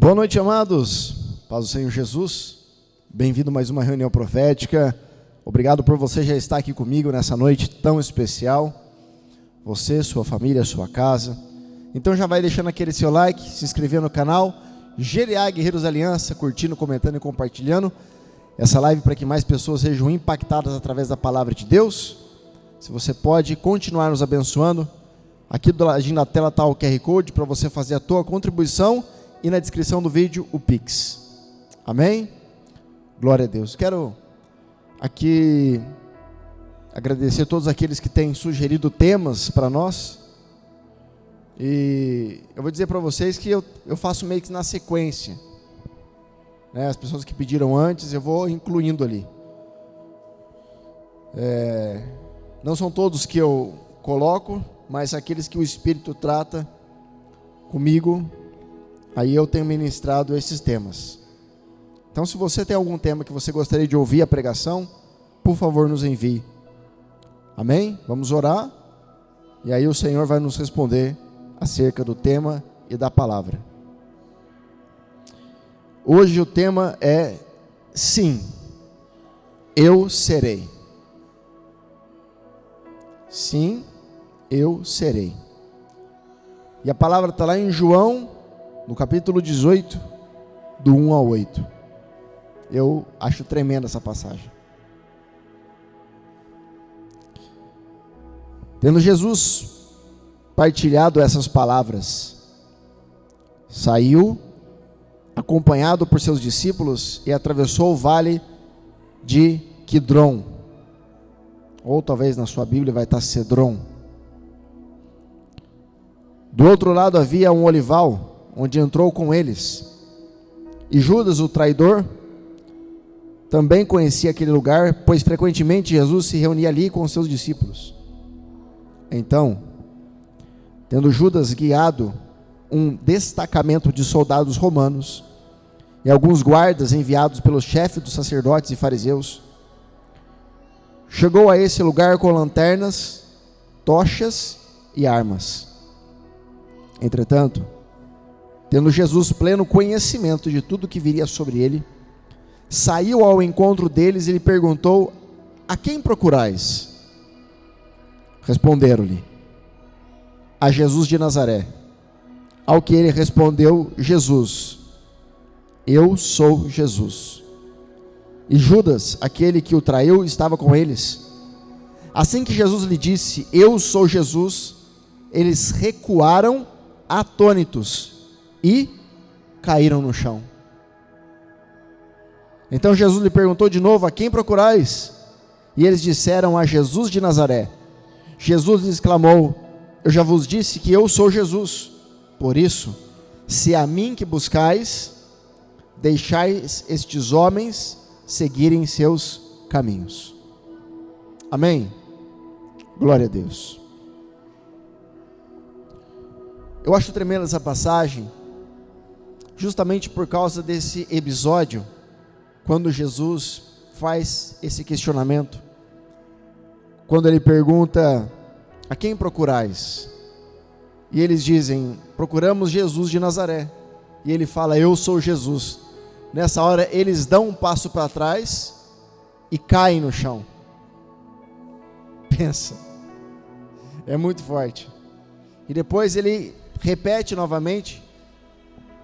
Boa noite, amados. Paz do Senhor Jesus. Bem-vindo a mais uma reunião profética. Obrigado por você já estar aqui comigo nessa noite tão especial. Você, sua família, sua casa. Então já vai deixando aquele seu like, se inscrevendo no canal GLA Guerreiros da Aliança, curtindo, comentando e compartilhando essa live para que mais pessoas sejam impactadas através da palavra de Deus. Se você pode continuar nos abençoando, aqui do ladinho da tela está o QR Code para você fazer a tua contribuição e na descrição do vídeo o Pix. Amém? Glória a Deus. Quero aqui agradecer a todos aqueles que têm sugerido temas para nós. E eu vou dizer para vocês que eu faço meio que na sequência, né? As pessoas que pediram antes, eu vou incluindo ali. Não são todos que eu coloco, mas aqueles que o Espírito trata comigo, aí eu tenho ministrado esses temas. Então, se você tem algum tema que você gostaria de ouvir a pregação, por favor, nos envie. Amém? Vamos orar, e aí o Senhor vai nos responder acerca do tema e da palavra. Hoje o tema é: sim, eu serei. Sim, eu serei. E a palavra está lá em João, no capítulo 18, do 1 ao 8. Eu acho tremenda essa passagem. Tendo Jesus partilhado essas palavras, saiu, acompanhado por seus discípulos, e atravessou o vale de Quidrom. Ou talvez na sua Bíblia vai estar Cedrom. Do outro lado havia um olival, onde entrou com eles. E Judas, o traidor, também conhecia aquele lugar, pois frequentemente Jesus se reunia ali com seus discípulos. Então, tendo Judas guiado um destacamento de soldados romanos e alguns guardas enviados pelo chefe dos sacerdotes e fariseus, chegou a esse lugar com lanternas, tochas e armas. Entretanto, tendo Jesus pleno conhecimento de tudo que viria sobre ele, saiu ao encontro deles e lhe perguntou: a quem procurais? Responderam-lhe: a Jesus de Nazaré. Ao que ele respondeu Jesus: eu sou Jesus. E Judas, aquele que o traiu, estava com eles. Assim que Jesus lhe disse: eu sou Jesus, eles recuaram atônitos e caíram no chão. Então Jesus lhe perguntou de novo: a quem procurais? E eles disseram: a Jesus de Nazaré. Jesus lhes clamou: eu já vos disse que eu sou Jesus. Por isso, se a mim que buscais, deixais estes homens seguirem seus caminhos. Amém? Glória a Deus. Eu acho tremenda essa passagem, justamente por causa desse episódio, quando Jesus faz esse questionamento, quando ele pergunta: a quem procurais? E eles dizem: procuramos Jesus de Nazaré. E ele fala: eu sou Jesus. Nessa hora eles dão um passo para trás e caem no chão. Pensa, é muito forte. E depois ele repete novamente: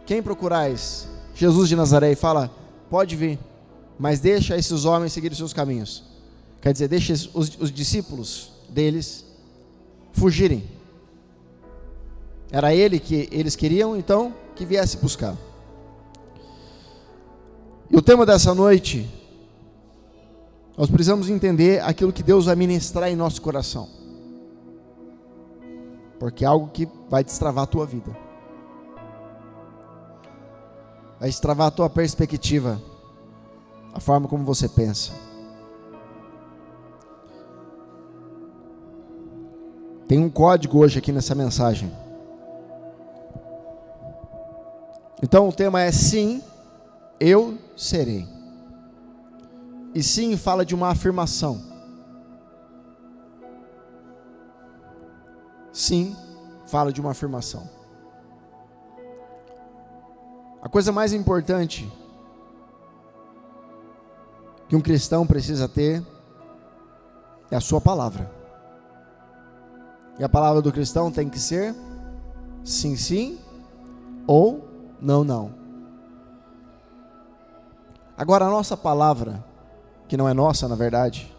quem procurais? Jesus de Nazaré. E fala: pode vir, mas deixa esses homens seguirem seus caminhos. Quer dizer, deixa os discípulos deles fugirem. Era ele que eles queriam, então, que viesse buscar. E o tema dessa noite, nós precisamos entender aquilo que Deus vai ministrar em nosso coração, porque é algo que vai destravar a tua vida, vai destravar a tua perspectiva, a forma como você pensa. Tem um código hoje aqui nessa mensagem. Então o tema é: sim, eu serei. E sim fala de uma afirmação. Sim fala de uma afirmação. A coisa mais importante que um cristão precisa ter é a sua palavra. E a palavra do cristão tem que ser sim, sim ou não, não. Agora, a nossa palavra, que não é nossa, na verdade,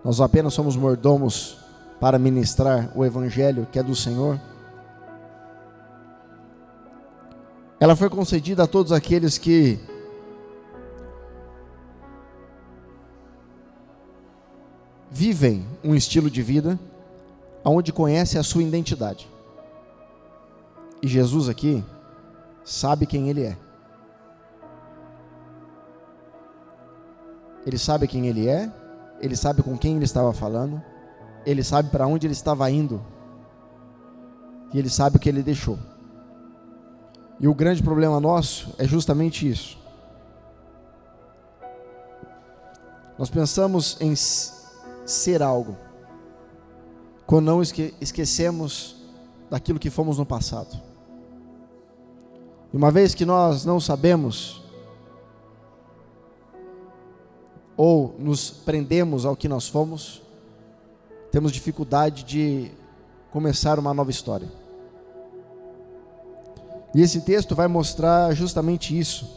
nós apenas somos mordomos para ministrar o evangelho que é do Senhor. Ela foi concedida a todos aqueles que vivem um estilo de vida onde conhece a sua identidade. E Jesus aqui sabe quem Ele é. Ele sabe quem Ele é, Ele sabe com quem Ele estava falando, Ele sabe para onde Ele estava indo, e Ele sabe o que Ele deixou. E o grande problema nosso é justamente isso. Nós pensamos em ser algo, quando não esquecemos daquilo que fomos no passado. E uma vez que nós não sabemos, ou nos prendemos ao que nós fomos, temos dificuldade de começar uma nova história. E esse texto vai mostrar justamente isso.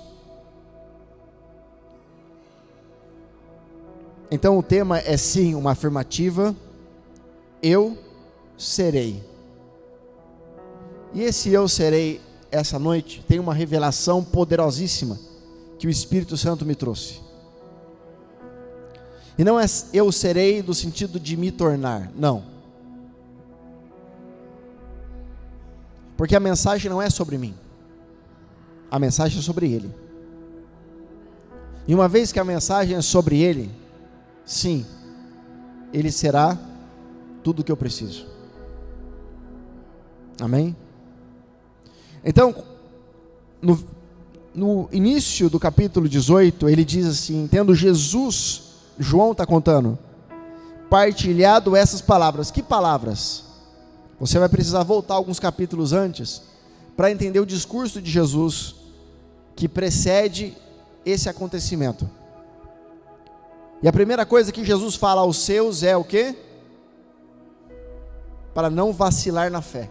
Então o tema é sim uma afirmativa: eu serei. E esse eu serei, essa noite, tem uma revelação poderosíssima que o Espírito Santo me trouxe. E não é eu serei do sentido de me tornar, não. Porque a mensagem não é sobre mim, a mensagem é sobre Ele. E uma vez que a mensagem é sobre Ele, sim, Ele será tudo o que eu preciso. Amém? Então, no início do capítulo 18, ele diz assim: tendo Jesus, João está contando, partilhado essas palavras. Que palavras? Você vai precisar voltar alguns capítulos antes para entender o discurso de Jesus que precede esse acontecimento. E a primeira coisa que Jesus fala aos seus é o quê? Para não vacilar na fé.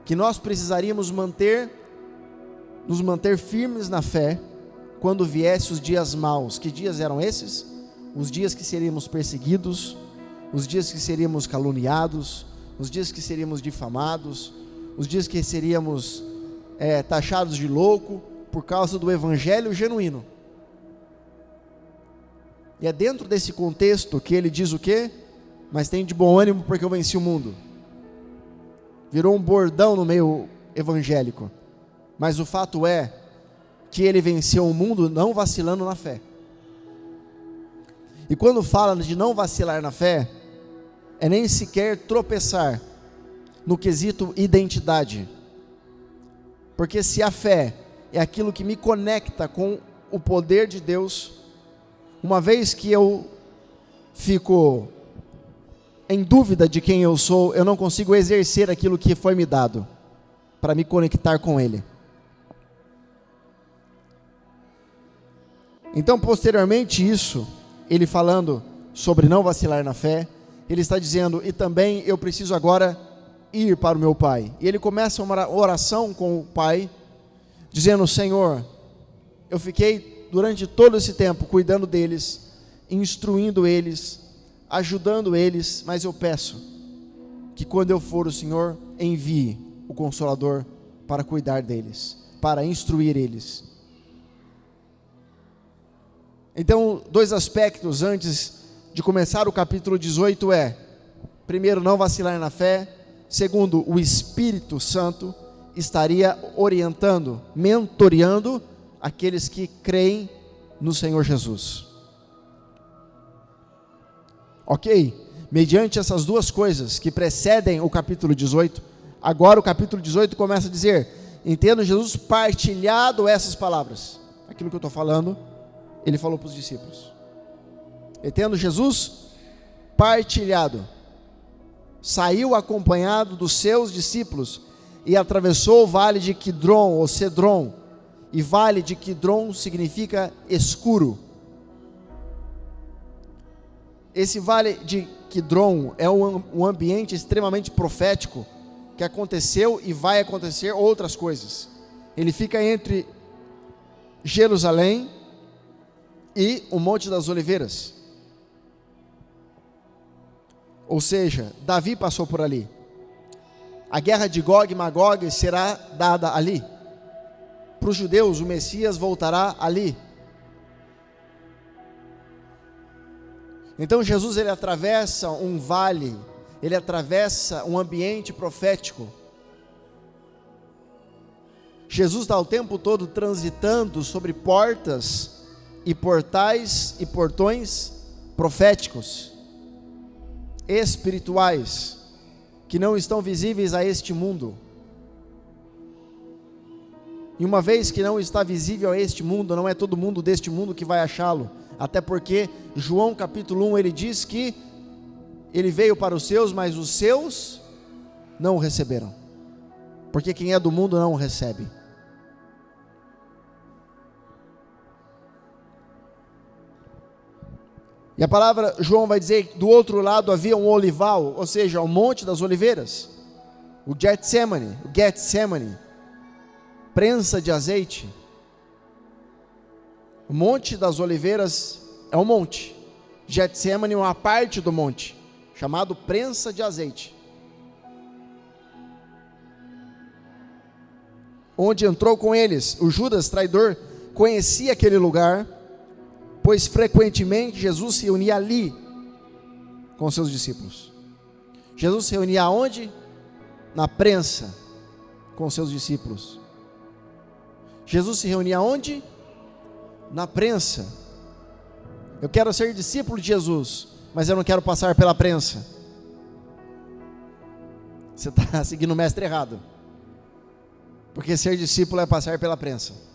Que nós precisaríamos nos manter firmes na fé quando viesse os dias maus. Que dias eram esses? Os dias que seríamos perseguidos, os dias que seríamos caluniados, os dias que seríamos difamados, os dias que seríamos taxados de louco por causa do evangelho genuíno. E é dentro desse contexto que ele diz o quê? Mas tenho de bom ânimo porque eu venci o mundo. Virou um bordão no meio evangélico, mas o fato é que ele venceu o mundo não vacilando na fé. E quando fala de não vacilar na fé, é nem sequer tropeçar no quesito identidade. Porque se a fé é aquilo que me conecta com o poder de Deus, uma vez que eu fico em dúvida de quem eu sou, eu não consigo exercer aquilo que foi me dado para me conectar com Ele. Então, posteriormente isso, ele falando sobre não vacilar na fé, ele está dizendo: e também eu preciso agora ir para o meu Pai. E ele começa uma oração com o Pai, dizendo: Senhor, eu fiquei durante todo esse tempo cuidando deles, instruindo eles, ajudando eles, mas eu peço que quando eu for, o Senhor envie o Consolador para cuidar deles, para instruir eles. Então, dois aspectos antes de começar o capítulo 18 é: primeiro, não vacilar na fé; segundo, o Espírito Santo estaria orientando, mentoreando aqueles que creem no Senhor Jesus. Ok? Mediante essas duas coisas que precedem o capítulo 18, agora o capítulo 18 começa a dizer: entendo Jesus partilhado essas palavras. Aquilo que eu estou falando, ele falou para os discípulos. Entendo Jesus partilhado, saiu acompanhado dos seus discípulos, e atravessou o vale de Quidrom, ou Cedron, e vale de Quidrom significa escuro. Esse vale de Quidrom é um ambiente extremamente profético, que aconteceu e vai acontecer outras coisas. Ele fica entre Jerusalém e o Monte das Oliveiras. Ou seja, Davi passou por ali. A guerra de Gog e Magog será dada ali. Para os judeus, o Messias voltará ali. Então Jesus, ele atravessa um vale, ele atravessa um ambiente profético. Jesus está o tempo todo transitando sobre portas e portais e portões proféticos, espirituais, que não estão visíveis a este mundo. E uma vez que não está visível a este mundo, não é todo mundo deste mundo que vai achá-lo. Até porque João capítulo 1, ele diz que ele veio para os seus, mas os seus não o receberam. Porque quem é do mundo não o recebe. E a palavra, João vai dizer que do outro lado havia um olival, ou seja, o Monte das Oliveiras, o Getsemane, prensa de azeite. O Monte das Oliveiras é um monte, Getsemane é uma parte do monte, chamado prensa de azeite, onde entrou com eles. O Judas, traidor, conhecia aquele lugar, pois frequentemente Jesus se reunia ali com seus discípulos. Jesus se reunia aonde? Na prensa, com seus discípulos. Jesus se reunia aonde? Na prensa. Eu quero ser discípulo de Jesus, mas eu não quero passar pela prensa. Você está seguindo o mestre errado, porque ser discípulo é passar pela prensa.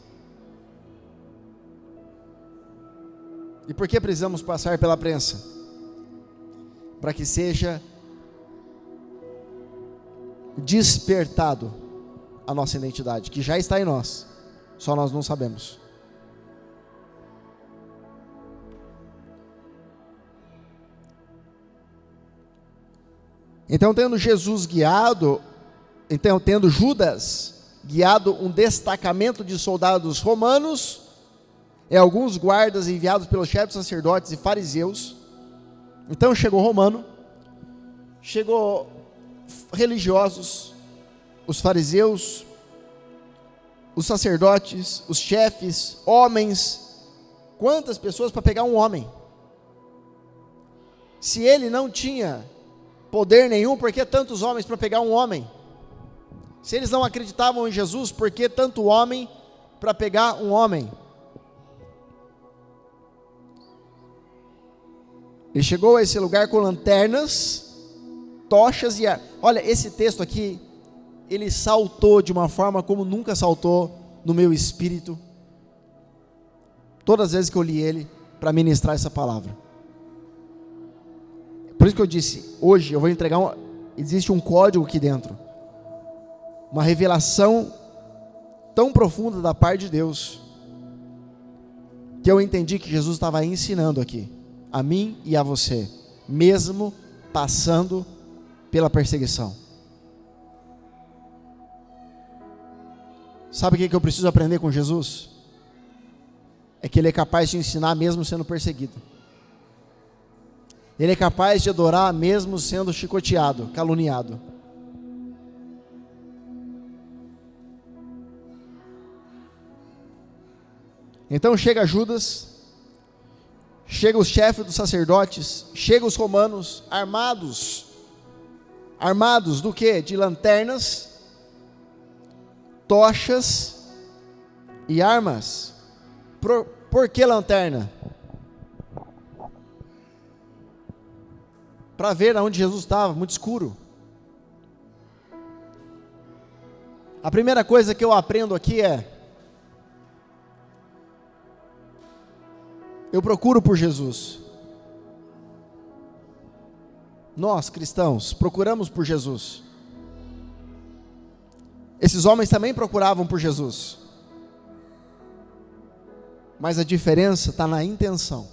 E por que precisamos passar pela prensa? Para que seja despertado a nossa identidade, que já está em nós, só nós não sabemos. Então, tendo Judas guiado um destacamento de soldados romanos, e alguns guardas enviados pelos chefes sacerdotes e fariseus. Então chegou romano, chegou religiosos, os fariseus, os sacerdotes, os chefes, homens. Quantas pessoas para pegar um homem? Se ele não tinha poder nenhum, por que tantos homens para pegar um homem? Se eles não acreditavam em Jesus, por que tanto homem para pegar um homem? Ele chegou a esse lugar com lanternas, tochas e ar. Olha, esse texto aqui, ele saltou de uma forma como nunca saltou no meu espírito, todas as vezes que eu li ele, para ministrar essa palavra. Por isso que eu disse, hoje eu vou entregar, existe um código aqui dentro, uma revelação tão profunda da parte de Deus, que eu entendi que Jesus estava ensinando aqui, a mim e a você, mesmo passando pela perseguição. Sabe o que eu preciso aprender com Jesus? É que Ele é capaz de ensinar mesmo sendo perseguido. Ele é capaz de adorar mesmo sendo chicoteado, caluniado. Então chega Judas, chega os chefes dos sacerdotes, chega os romanos, armados do quê? De lanternas, tochas e armas. Por que lanterna? Para ver aonde Jesus estava, muito escuro. A primeira coisa que eu aprendo aqui é: eu procuro por Jesus. Nós, cristãos, procuramos por Jesus. Esses homens também procuravam por Jesus. Mas a diferença está na intenção.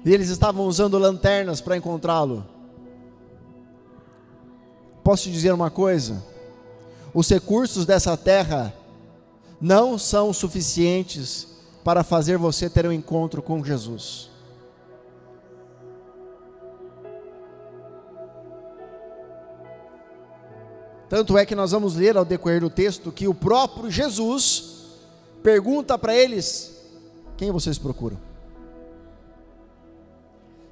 E eles estavam usando lanternas para encontrá-lo. Posso te dizer uma coisa? Os recursos dessa terra não são suficientes para fazer você ter um encontro com Jesus. Tanto é que nós vamos ler ao decorrer do texto que o próprio Jesus pergunta para eles: quem vocês procuram?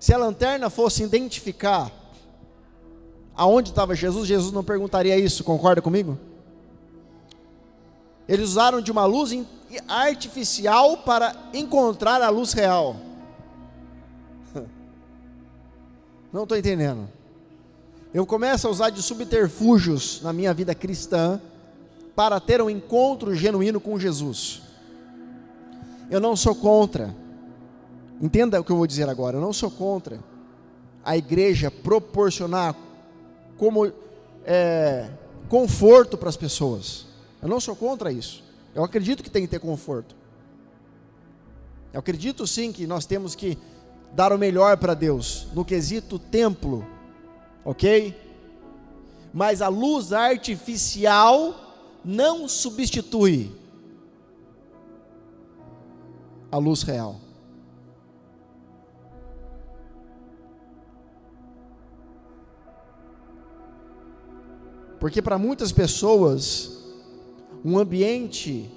Se a lanterna fosse identificar aonde estava Jesus, Jesus não perguntaria isso, concorda comigo? Eles usaram de uma luz artificial para encontrar a luz real. Não estou entendendo. Eu começo a usar de subterfúgios na minha vida cristã para ter um encontro genuíno com Jesus. Eu não sou contra, entenda o que eu vou dizer agora, eu não sou contra a igreja proporcionar como conforto para as pessoas. Eu não sou contra isso. Eu acredito que tem que ter conforto. Eu acredito sim que nós temos que dar o melhor para Deus no quesito templo, ok? Mas a luz artificial não substitui a luz real. Porque para muitas pessoas, um ambiente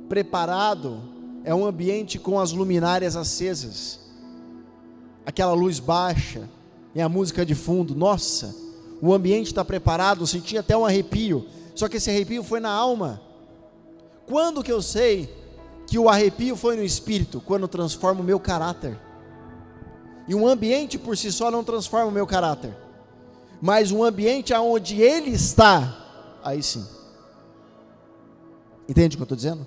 preparado é um ambiente com as luminárias acesas, aquela luz baixa e a música de fundo. Nossa, o ambiente está preparado, eu senti até um arrepio, só que esse arrepio foi na alma. Quando que eu sei que o arrepio foi no espírito? Quando transforma o meu caráter. E um ambiente por si só não transforma o meu caráter, mas um ambiente onde ele está, aí sim. Entende o que eu estou dizendo?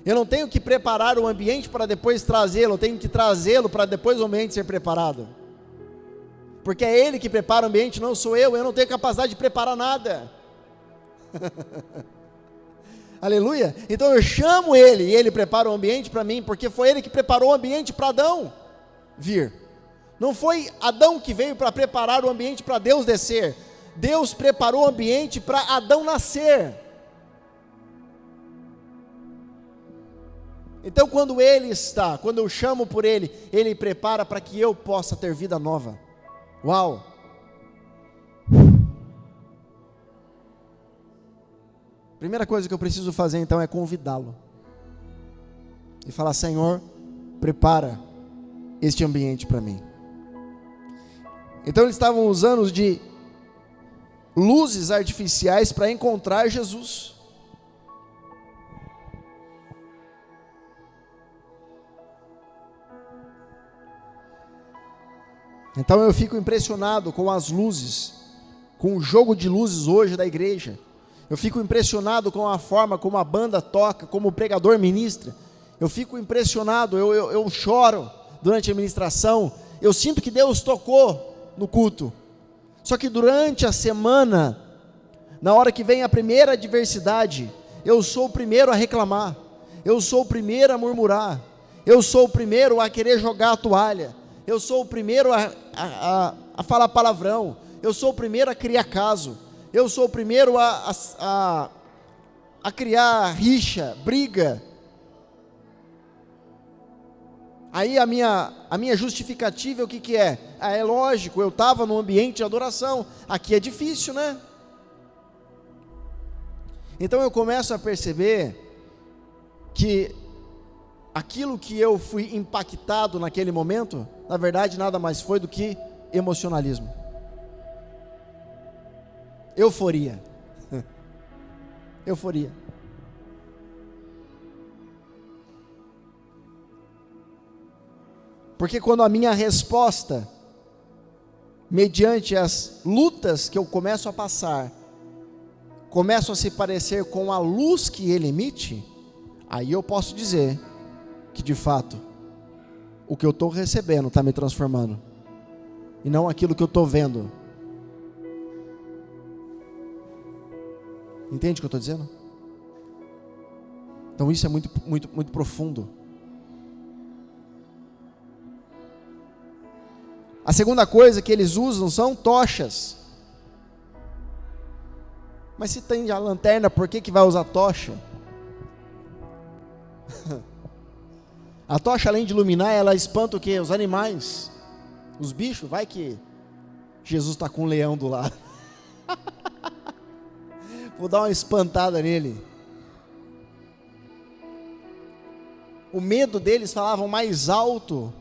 Eu não tenho que preparar o ambiente para depois trazê-lo, eu tenho que trazê-lo para depois o ambiente ser preparado. Porque é ele que prepara o ambiente, não sou eu não tenho capacidade de preparar nada. Aleluia. Então eu chamo ele e ele prepara o ambiente para mim, porque foi ele que preparou o ambiente para Adão vir. Não foi Adão que veio para preparar o ambiente para Deus descer. Deus preparou o ambiente para Adão nascer. Então quando eu chamo por ele, ele prepara para que eu possa ter vida nova. Uau! Primeira coisa que eu preciso fazer então é convidá-lo. E falar: Senhor, prepara este ambiente para mim. Então eles estavam usando de luzes artificiais para encontrar Jesus. Então eu fico impressionado com as luzes, com o jogo de luzes hoje da igreja. Eu fico impressionado com a forma como a banda toca, como o pregador ministra. Eu fico impressionado, eu choro durante a ministração. Eu sinto que Deus tocou no culto. Só que durante a semana, na hora que vem a primeira adversidade, eu sou o primeiro a reclamar, eu sou o primeiro a murmurar, eu sou o primeiro a querer jogar a toalha, eu sou o primeiro a falar palavrão, eu sou o primeiro a criar caso, eu sou o primeiro a criar rixa, briga. Aí a minha justificativa, o que é? É lógico, eu estava no ambiente de adoração, aqui é difícil, né? Então eu começo a perceber que aquilo que eu fui impactado naquele momento, na verdade nada mais foi do que emocionalismo. Euforia. Euforia. Porque quando a minha resposta, mediante as lutas que eu começo a passar, começam a se parecer com a luz que ele emite, aí eu posso dizer que de fato o que eu estou recebendo está me transformando, e não aquilo que eu estou vendo. Entende o que eu estou dizendo? Então isso é muito, muito, muito profundo. A segunda coisa que eles usam são tochas. Mas se tem a lanterna, por que vai usar tocha? A tocha, além de iluminar, ela espanta o quê? Os animais, os bichos. Vai que Jesus está com um leão do lado. Vou dar uma espantada nele. O medo deles falavam mais alto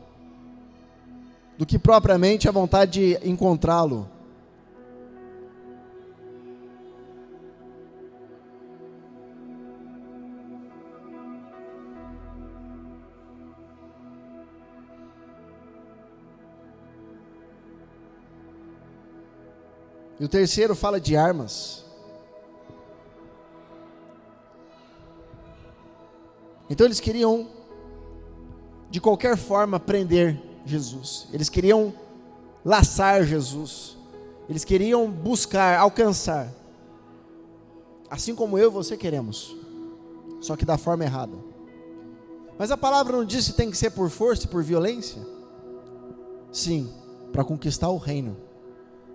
do que propriamente a vontade de encontrá-lo. E o terceiro fala de armas. Então eles queriam, de qualquer forma, prender Jesus. Eles queriam laçar Jesus. Eles queriam buscar, alcançar. Assim como eu e você queremos. Só que da forma errada. Mas a palavra não diz se tem que ser por força e por violência? Sim, para conquistar o reino.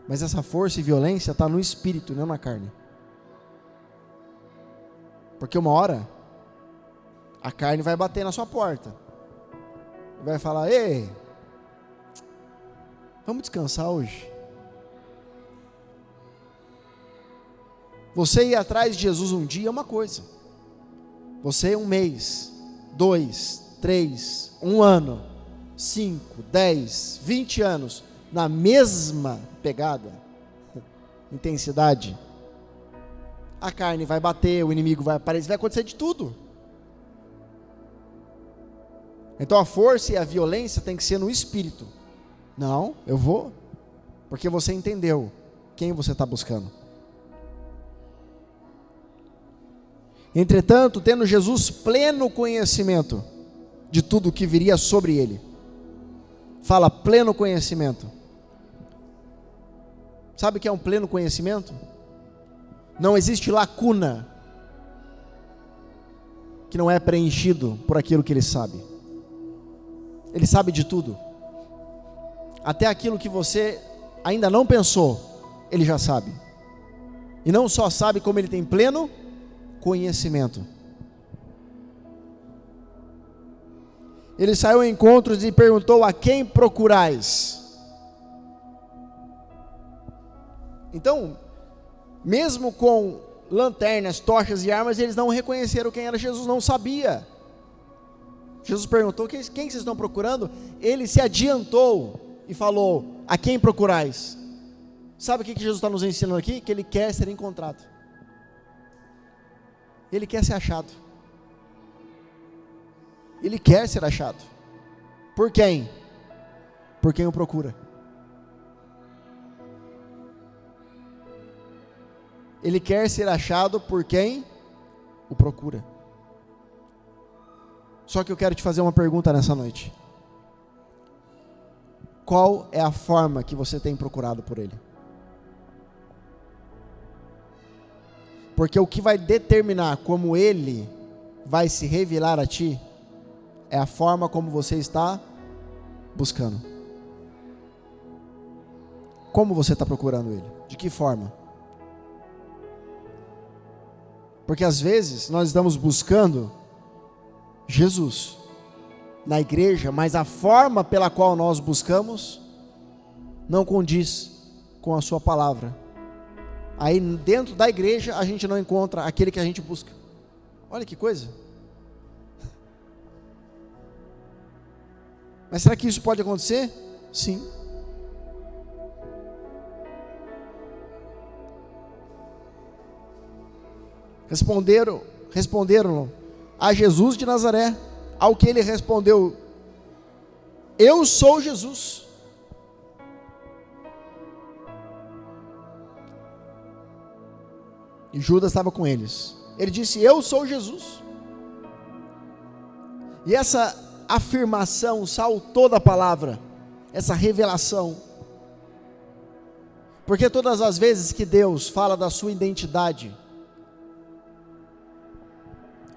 Mas essa força e violência está no espírito, não na carne. Porque uma hora, a carne vai bater na sua porta. Vai falar: ei, vamos descansar hoje. Você ir atrás de Jesus um dia é uma coisa. Você um mês, 2, 3, 1 ano, 5, 10, 20 anos, na mesma pegada, intensidade, a carne vai bater, o inimigo vai aparecer, vai acontecer de tudo. Então a força e a violência tem que ser no espírito. Não, eu vou, porque você entendeu quem você está buscando. Entretanto, tendo Jesus pleno conhecimento de tudo o que viria sobre ele. Fala pleno conhecimento. Sabe o que é um pleno conhecimento? Não existe lacuna que não é preenchido por aquilo que ele sabe. Ele sabe de tudo. Até aquilo que você ainda não pensou, ele já sabe. E não só sabe, como ele tem pleno conhecimento. Ele saiu em encontros e perguntou: a quem procurais? Então, mesmo com lanternas, tochas e armas, eles não reconheceram quem era Jesus, não sabia. Jesus perguntou: quem vocês estão procurando? Ele se adiantou e falou: a quem procurais? Sabe o que Jesus está nos ensinando aqui? Que ele quer ser encontrado. Ele quer ser achado. Ele quer ser achado. Por quem? Por quem o procura. Ele quer ser achado por quem o procura. Só que eu quero te fazer uma pergunta nessa noite. Qual é a forma que você tem procurado por ele? Porque o que vai determinar como ele vai se revelar a ti é a forma como você está buscando. Como você está procurando ele? De que forma? Porque às vezes nós estamos buscando Jesus na igreja, mas a forma pela qual nós buscamos não condiz com a sua palavra. Aí dentro da igreja a gente não encontra aquele que a gente busca. Olha que coisa. Mas será que isso pode acontecer? Sim. Responderam a Jesus de Nazaré, ao que ele respondeu: eu sou Jesus. E Judas estava com eles. Ele disse: eu sou Jesus. E essa afirmação saltou da palavra, essa revelação. Porque todas as vezes que Deus fala da sua identidade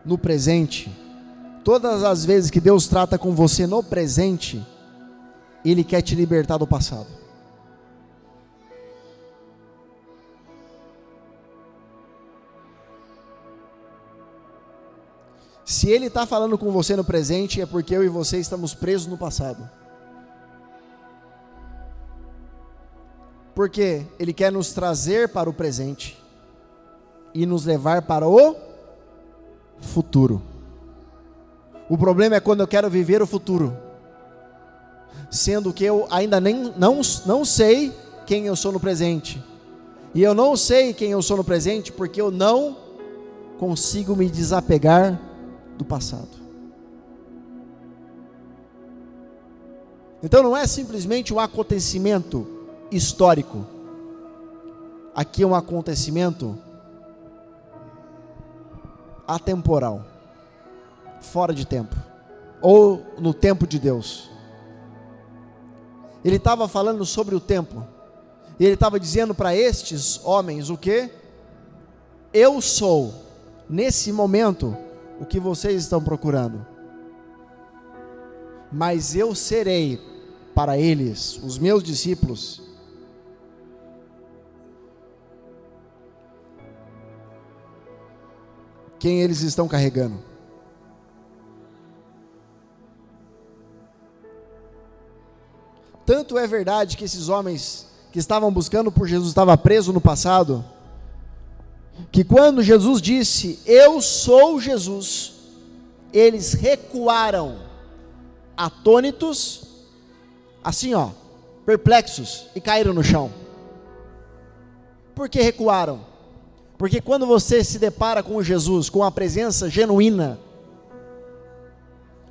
no presente, todas as vezes que Deus trata com você no presente, Ele quer te libertar do passado. Se Ele está falando com você no presente, é porque eu e você estamos presos no passado. Porque Ele quer nos trazer para o presente e nos levar para o futuro. O problema é quando eu quero viver o futuro, sendo que eu ainda não sei quem eu sou no presente. E eu não sei quem eu sou no presente porque eu não consigo me desapegar do passado. Então não é simplesmente um acontecimento histórico. Aqui é um acontecimento atemporal, fora de tempo, ou no tempo de Deus. Ele estava falando sobre o tempo, e ele estava dizendo para estes homens o que? Eu sou, nesse momento, o que vocês estão procurando, mas eu serei para eles, os meus discípulos, quem eles estão carregando. Tanto é verdade que esses homens que estavam buscando por Jesus estavam presos no passado, que quando Jesus disse, eu sou Jesus, eles recuaram, atônitos, assim perplexos, e caíram no chão. Por que recuaram? Porque quando você se depara com Jesus, com a presença genuína,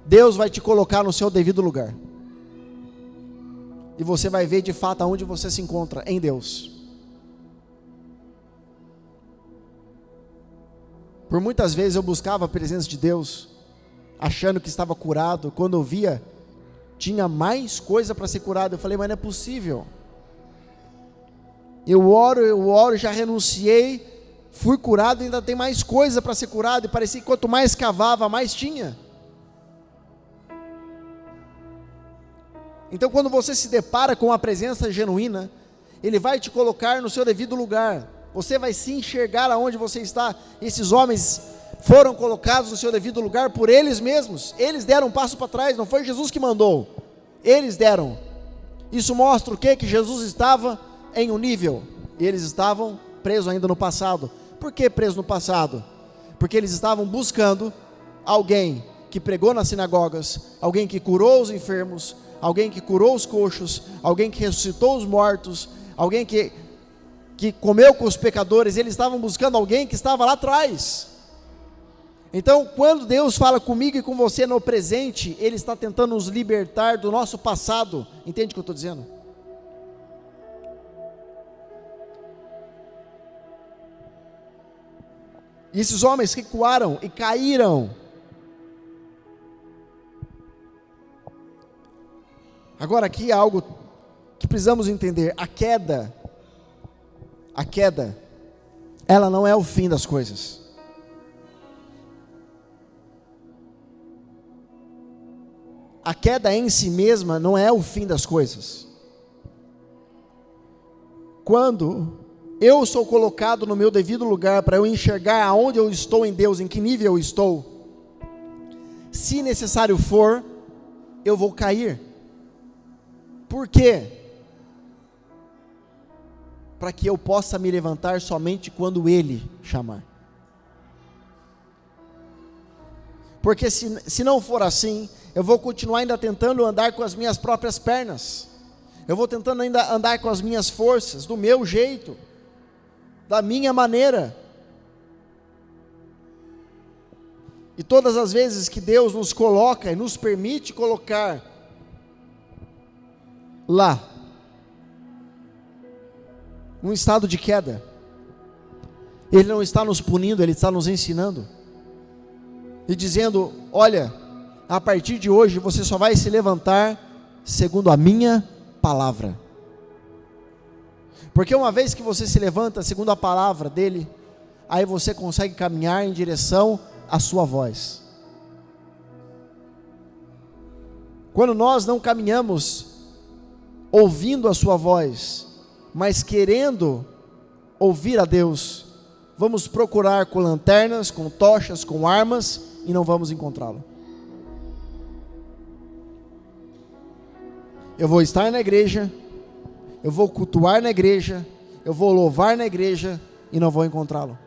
Deus vai te colocar no seu devido lugar. E você vai ver de fato aonde você se encontra, em Deus. Por muitas vezes eu buscava a presença de Deus, achando que estava curado. Quando eu via, tinha mais coisa para ser curado. Eu falei, mas não é possível. Eu oro, já renunciei, fui curado, ainda tem mais coisa para ser curado. E parecia que quanto mais cavava, mais tinha. Então quando você se depara com a presença genuína, Ele vai te colocar no seu devido lugar. Você vai se enxergar aonde você está. Esses homens foram colocados no seu devido lugar por eles mesmos. Eles deram um passo para trás, não foi Jesus que mandou. Eles deram. Isso mostra o quê? Que Jesus estava em um nível, e eles estavam presos ainda no passado. Por que presos no passado? Porque eles estavam buscando alguém que pregou nas sinagogas, alguém que curou os enfermos, alguém que curou os coxos, alguém que ressuscitou os mortos, alguém que comeu com os pecadores. Eles estavam buscando alguém que estava lá atrás. Então, quando Deus fala comigo e com você no presente, Ele está tentando nos libertar do nosso passado. Entende o que eu estou dizendo? E esses homens recuaram e caíram. Agora aqui há algo que precisamos entender. A queda, ela não é o fim das coisas. A queda em si mesma não é o fim das coisas. Quando eu sou colocado no meu devido lugar para eu enxergar aonde eu estou em Deus, em que nível eu estou, se necessário for, eu vou cair. Por quê? Para que eu possa me levantar somente quando Ele chamar. Porque se não for assim, eu vou continuar ainda tentando andar com as minhas próprias pernas. Eu vou tentando ainda andar com as minhas forças, do meu jeito, da minha maneira. E todas as vezes que Deus nos coloca e nos permite colocar lá, num estado de queda, Ele não está nos punindo, Ele está nos ensinando e dizendo: olha, a partir de hoje você só vai se levantar segundo a minha palavra. Porque uma vez que você se levanta segundo a palavra dele, aí você consegue caminhar em direção à sua voz. Quando nós não caminhamos ouvindo a sua voz, mas querendo ouvir a Deus, vamos procurar com lanternas, com tochas, com armas, e não vamos encontrá-lo. Eu vou estar na igreja, eu vou cultuar na igreja, eu vou louvar na igreja, e não vou encontrá-lo.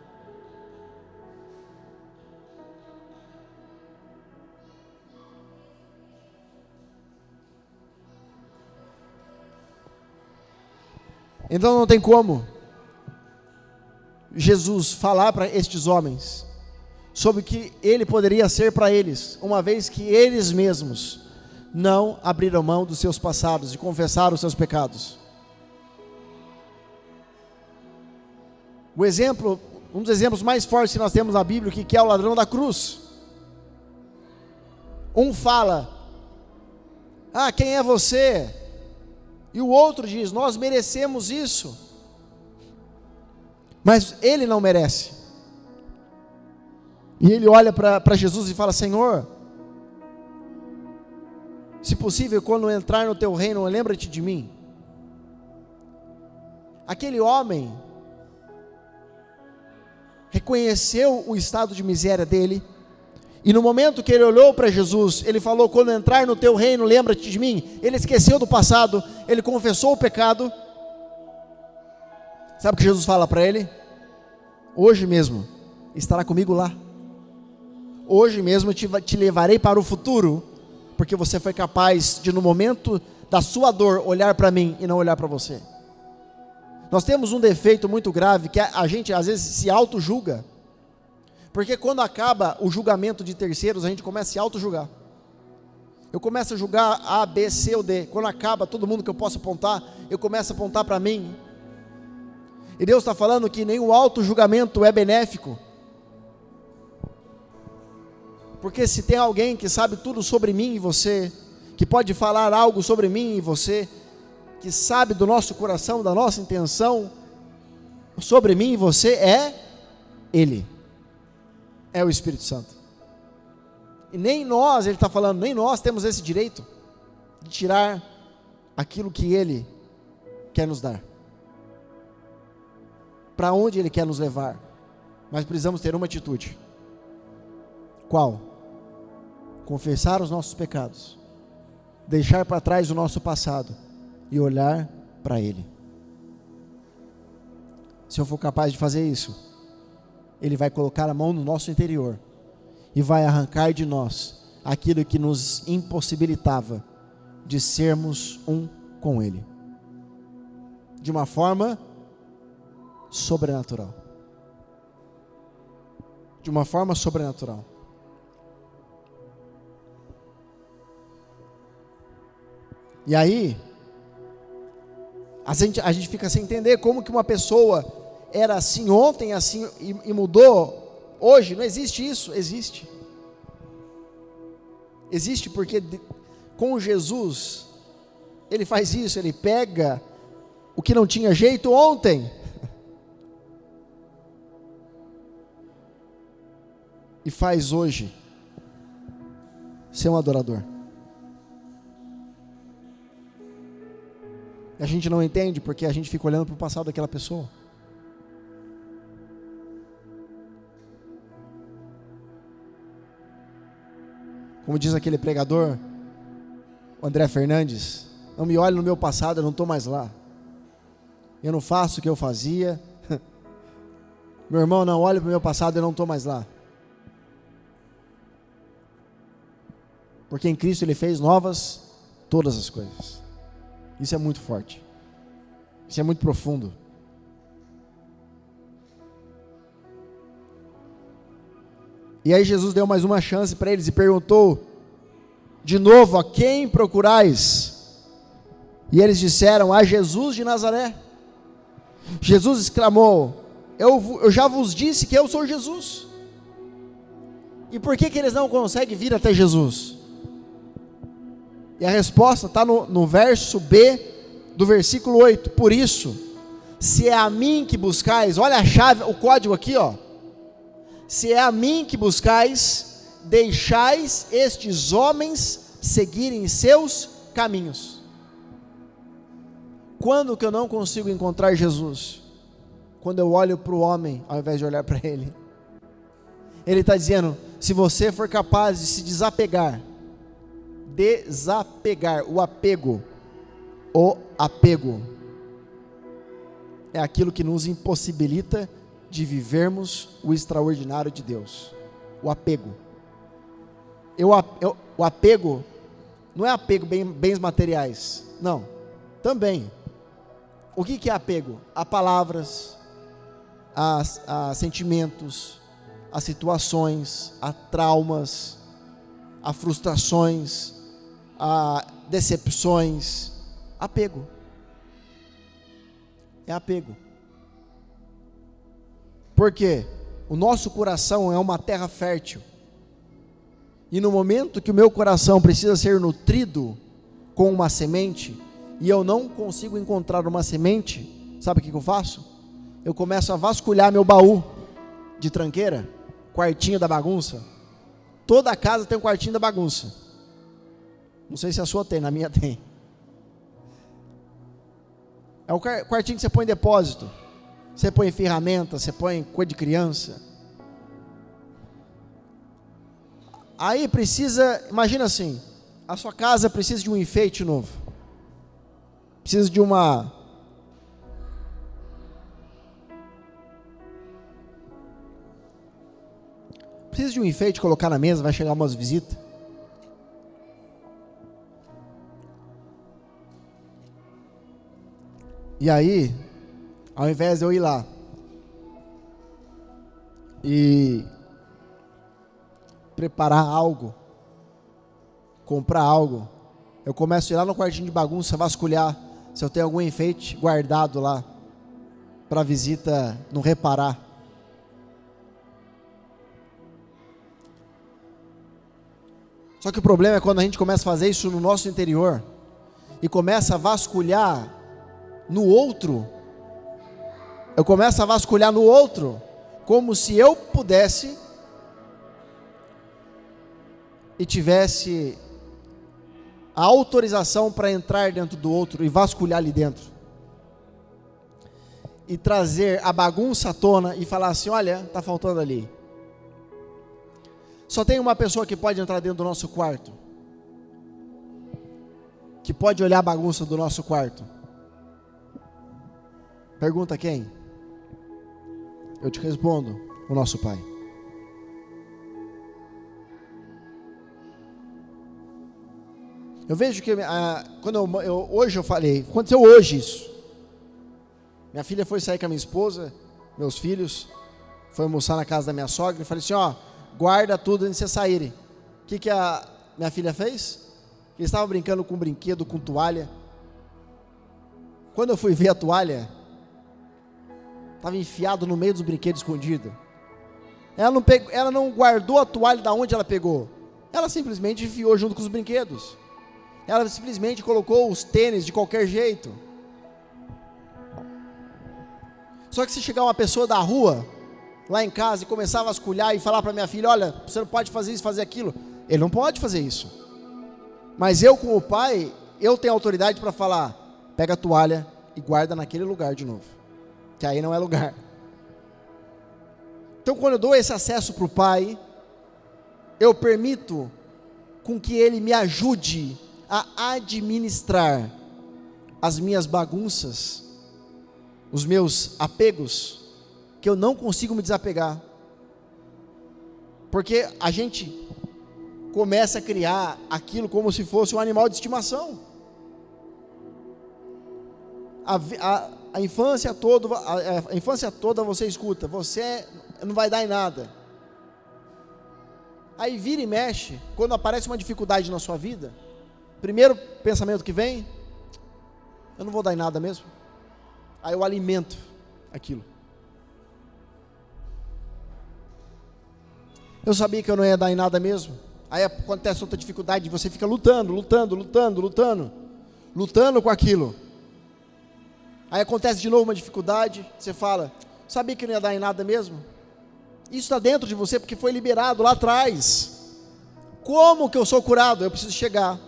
Então não tem como Jesus falar para estes homens sobre o que ele poderia ser para eles, uma vez que eles mesmos não abriram mão dos seus passados e confessaram os seus pecados. Um dos exemplos mais fortes que nós temos na Bíblia, que é o ladrão da cruz. Um fala: quem é você? E o outro diz: nós merecemos isso. Mas ele não merece. E ele olha para Jesus e fala: Senhor, se possível, quando entrar no teu reino, lembra-te de mim. Aquele homem reconheceu o estado de miséria dele, e no momento que ele olhou para Jesus, ele falou: quando entrar no teu reino, lembra-te de mim. Ele esqueceu do passado, ele confessou o pecado. Sabe o que Jesus fala para ele? Hoje mesmo estará comigo lá. Hoje mesmo te levarei para o futuro, porque você foi capaz de, no momento da sua dor, olhar para mim e não olhar para você. Nós temos um defeito muito grave, que a gente às vezes se auto-julga. Porque quando acaba o julgamento de terceiros, a gente começa a se auto-julgar. Eu começo a julgar A, B, C ou D. Quando acaba todo mundo que eu posso apontar, eu começo a apontar para mim. E Deus está falando que nem o auto-julgamento é benéfico. Porque se tem alguém que sabe tudo sobre mim e você, que pode falar algo sobre mim e você, que sabe do nosso coração, da nossa intenção, sobre mim e você, é Ele. É o Espírito Santo. E nem nós, ele está falando, nem nós temos esse direito de tirar aquilo que Ele quer nos dar. Para onde Ele quer nos levar. Mas precisamos ter uma atitude. Qual? Confessar os nossos pecados, deixar para trás o nosso passado e olhar para Ele. Se eu for capaz de fazer isso, Ele vai colocar a mão no nosso interior e vai arrancar de nós aquilo que nos impossibilitava de sermos um com Ele, de uma forma sobrenatural. De uma forma sobrenatural. E aí, a gente fica sem entender como que uma pessoa era assim ontem, assim e mudou hoje. Não existe isso. Existe. Existe porque com Jesus, Ele faz isso, Ele pega o que não tinha jeito ontem e faz hoje ser um adorador. A gente não entende porque a gente fica olhando para o passado daquela pessoa. Como diz aquele pregador, o André Fernandes: não me olhe no meu passado, eu não estou mais lá. Eu não faço o que eu fazia. Meu irmão, não olhe para o meu passado, eu não estou mais lá. Porque em Cristo Ele fez novas todas as coisas. Isso é muito forte. Isso é muito profundo. E aí Jesus deu mais uma chance para eles e perguntou de novo: a quem procurais? E eles disseram: a Jesus de Nazaré. Jesus exclamou: eu já vos disse que eu sou Jesus. E por que eles não conseguem vir até Jesus? E a resposta está no verso B do versículo 8. Por isso, se é a mim que buscais, olha a chave, o código aqui, ó. Se é a mim que buscais, deixais estes homens seguirem seus caminhos. Quando que eu não consigo encontrar Jesus? Quando eu olho para o homem, ao invés de olhar para ele. Ele está dizendo, se você for capaz de se desapegar, o apego é aquilo que nos impossibilita de vivermos o extraordinário de Deus. O apego. O apego não é apego bens materiais, não, também. O que é apego? A palavras, a sentimentos, a situações, a traumas, a frustrações, a decepções. Apego. É apego. Porque o nosso coração é uma terra fértil. E no momento que o meu coração precisa ser nutrido com uma semente, e eu não consigo encontrar uma semente, sabe o que eu faço? Eu começo a vasculhar meu baú de tranqueira, quartinho da bagunça. Toda casa tem um quartinho da bagunça. Não sei se a sua tem, na minha tem. É o quartinho que você põe depósito. Você põe ferramenta, você põe coisa de criança. Aí precisa, imagina assim, a sua casa precisa de um enfeite novo. Precisa de uma... Precisa de um enfeite, colocar na mesa, vai chegar umas visitas. E aí, ao invés de eu ir lá e preparar algo, comprar algo, eu começo a ir lá no quartinho de bagunça, vasculhar se eu tenho algum enfeite guardado lá, para a visita não reparar. Só que o problema é quando a gente começa a fazer isso no nosso interior, e começa a vasculhar no outro. Eu começo a vasculhar no outro, como se eu pudesse e tivesse a autorização para entrar dentro do outro e vasculhar ali dentro. E trazer a bagunça à tona e falar assim, olha, está faltando ali. Só tem uma pessoa que pode entrar dentro do nosso quarto, que pode olhar a bagunça do nosso quarto. Pergunta quem? Eu te respondo, o nosso Pai. Eu vejo que, hoje eu falei, aconteceu hoje isso. Minha filha foi sair com a minha esposa, meus filhos, foi almoçar na casa da minha sogra, e falei assim, ó, guarda tudo antes de vocês saírem. O que a minha filha fez? Eles estavam brincando com brinquedo, com toalha. Quando eu fui ver a toalha, estava enfiado no meio dos brinquedos escondido. Ela não guardou a toalha da onde ela pegou. Ela simplesmente enfiou junto com os brinquedos. Ela simplesmente colocou os tênis de qualquer jeito. Só que se chegar uma pessoa da rua, lá em casa, e começar a vasculhar e falar para minha filha, olha, você não pode fazer isso, fazer aquilo. Ele não pode fazer isso. Mas eu, como pai, eu tenho autoridade para falar, pega a toalha e guarda naquele lugar de novo. Que aí não é lugar. Então quando eu dou esse acesso para o pai, eu permito com que ele me ajude a administrar as minhas bagunças, os meus apegos, que eu não consigo me desapegar. Porque a gente começa a criar aquilo como se fosse um animal de estimação. A infância toda você escuta, você não vai dar em nada. Aí vira e mexe, quando aparece uma dificuldade na sua vida, primeiro pensamento que vem, eu não vou dar em nada mesmo. Aí eu alimento aquilo. Eu sabia que eu não ia dar em nada mesmo. Aí acontece outra dificuldade, você fica lutando com aquilo. Aí acontece de novo uma dificuldade, você fala, sabia que não ia dar em nada mesmo? Isso está dentro de você porque foi liberado lá atrás. Como que eu sou curado? Eu preciso chegar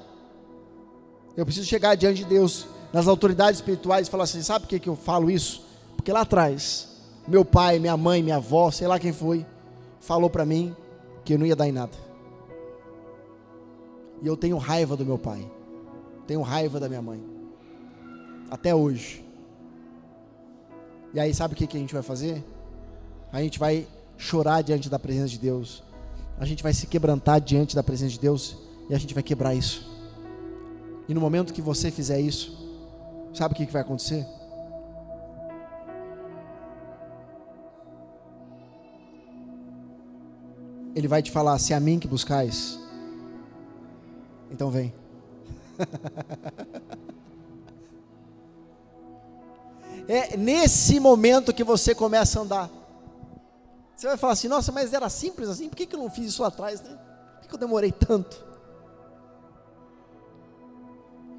diante de Deus, nas autoridades espirituais, e falar assim, sabe por que eu falo isso? Porque lá atrás, meu pai, minha mãe, minha avó, sei lá quem foi, falou para mim que eu não ia dar em nada. E eu tenho raiva do meu pai, tenho raiva da minha mãe, até hoje. E aí sabe o que a gente vai fazer? A gente vai chorar diante da presença de Deus, a gente vai se quebrantar diante da presença de Deus, e a gente vai quebrar isso. E no momento que você fizer isso, sabe o que vai acontecer? Ele vai te falar, se é a mim que buscais, então vem. É nesse momento que você começa a andar. Você vai falar assim, nossa, mas era simples assim, por que eu não fiz isso lá atrás, né? Por que eu demorei tanto?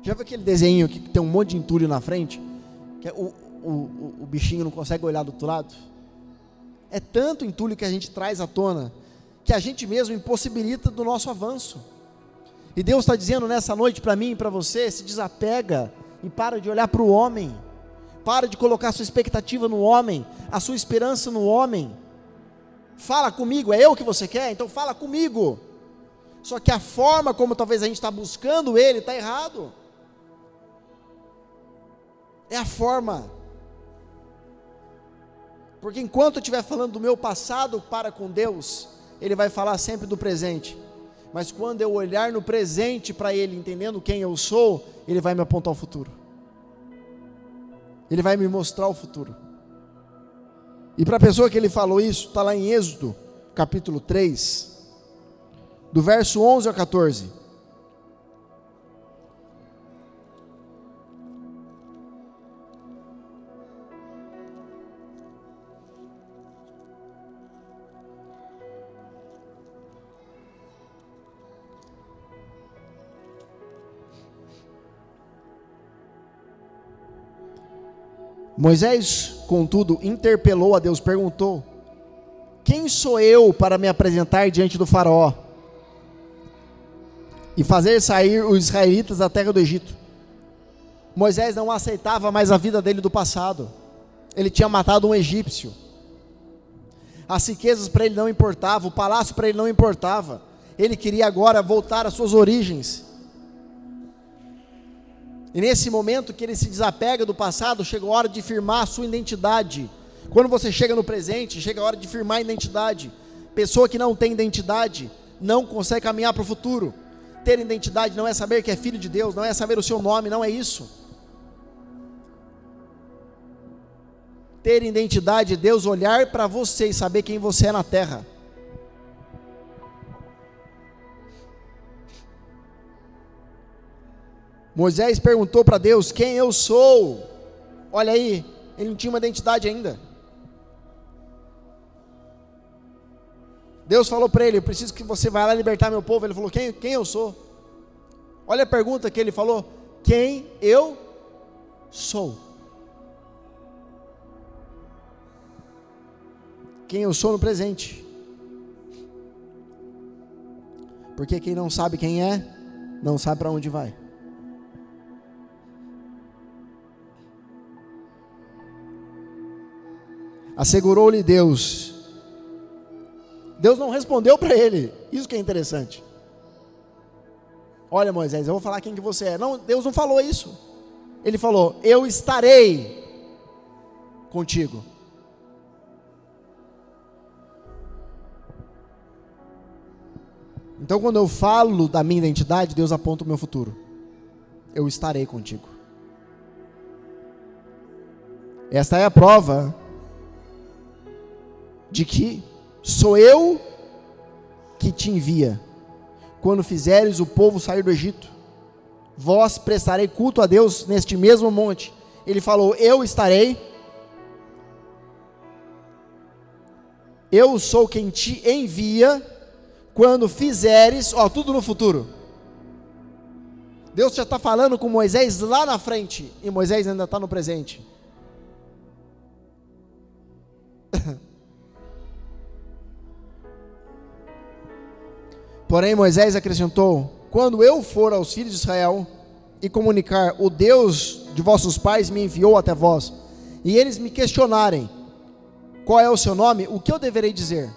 Já viu aquele desenho que tem um monte de entulho na frente, que o bichinho não consegue olhar do outro lado? É tanto entulho que a gente traz à tona, que a gente mesmo impossibilita do nosso avanço. E Deus está dizendo nessa noite para mim e para você, se desapega e para de olhar para o homem, para de colocar a sua expectativa no homem, a sua esperança no homem. Fala comigo, é eu que você quer? Então fala comigo. Só que a forma como talvez a gente está buscando Ele está errado. É a forma. Porque enquanto eu estiver falando do meu passado para com Deus, Ele vai falar sempre do presente. Mas quando eu olhar no presente para Ele, entendendo quem eu sou, Ele vai me apontar o futuro. Ele vai me mostrar o futuro. E para a pessoa que Ele falou isso, está lá em Êxodo, capítulo 3, do verso 11 ao 14. Moisés, contudo, interpelou a Deus, perguntou, quem sou eu para me apresentar diante do faraó e fazer sair os israelitas da terra do Egito? Moisés não aceitava mais a vida dele do passado. Ele tinha matado um egípcio. As riquezas para ele não importavam, o palácio para ele não importava. Ele queria agora voltar às suas origens. E nesse momento que ele se desapega do passado, chega a hora de firmar a sua identidade. Quando você chega no presente, chega a hora de firmar a identidade. Pessoa que não tem identidade, não consegue caminhar para o futuro. Ter identidade não é saber que é filho de Deus, não é saber o seu nome, não é isso. Ter identidade é Deus olhar para você e saber quem você é na terra. Moisés perguntou para Deus, quem eu sou? Olha aí, ele não tinha uma identidade ainda. Deus falou para ele, eu preciso que você vá lá libertar meu povo. Ele falou, quem eu sou? Olha a pergunta que ele falou, quem eu sou? Quem eu sou no presente. Porque quem não sabe quem é, não sabe para onde vai. Assegurou-lhe Deus. Deus não respondeu para ele. Isso que é interessante. Olha, Moisés, eu vou falar quem que você é. Não, Deus não falou isso. Ele falou, eu estarei contigo. Então quando eu falo da minha identidade, Deus aponta o meu futuro. Eu estarei contigo. Esta é a prova de que sou eu que te envia. Quando fizeres o povo sair do Egito, vós prestarei culto a Deus neste mesmo monte. Ele falou, eu estarei. Eu sou quem te envia. quando fizeres, tudo no futuro. Deus já está falando com Moisés lá na frente, e Moisés ainda está no presente. Porém Moisés acrescentou: quando eu for aos filhos de Israel e comunicar, o Deus de vossos pais me enviou até vós, e eles me questionarem, qual é o seu nome? O que eu deverei dizer?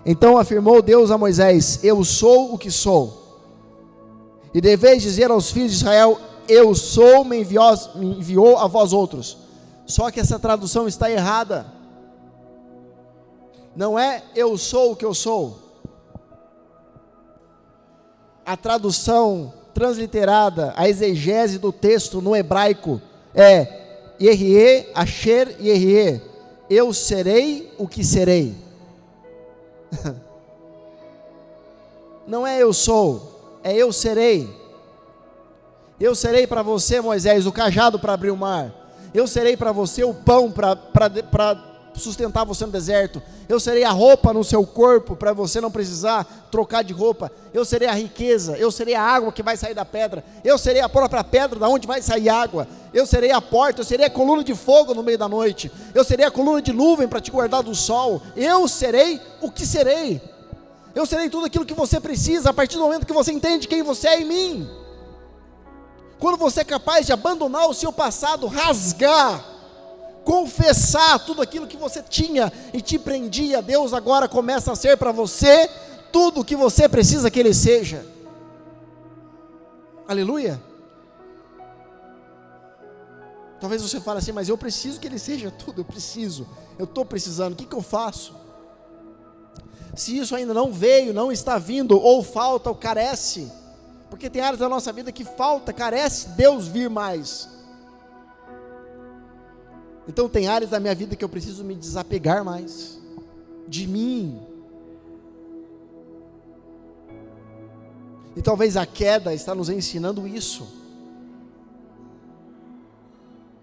Então afirmou Deus a Moisés: eu sou o que sou. E deveis dizer aos filhos de Israel: eu sou, me enviou a vós outros. Só que essa tradução está errada. Não é eu sou o que eu sou. A tradução transliterada, a exegese do texto no hebraico é Yehie, Asher, Yehie. Eu serei o que serei. Não é eu sou, é eu serei. Eu serei para você, Moisés, o cajado para abrir o mar. Eu serei para você o pão para sustentar você no deserto. Eu serei a roupa no seu corpo para você não precisar trocar de roupa. Eu serei a riqueza, eu serei a água que vai sair da pedra. Eu serei a própria pedra da onde vai sair água. Eu serei a porta, eu serei a coluna de fogo no meio da noite. Eu serei a coluna de nuvem para te guardar do sol. Eu serei o que serei. Eu serei tudo aquilo que você precisa a partir do momento que você entende quem você é em mim. Quando você é capaz de abandonar o seu passado, rasgar, confessar tudo aquilo que você tinha e te prendia, Deus agora começa a ser para você tudo o que você precisa que Ele seja. Aleluia. Talvez você fale assim: mas eu preciso que Ele seja tudo, eu estou precisando, o que eu faço? Se isso ainda não veio, não está vindo, ou falta, ou carece, porque tem áreas da nossa vida que falta, carece Deus vir mais. Então tem áreas da minha vida que eu preciso me desapegar mais de mim. E talvez a queda está nos ensinando isso.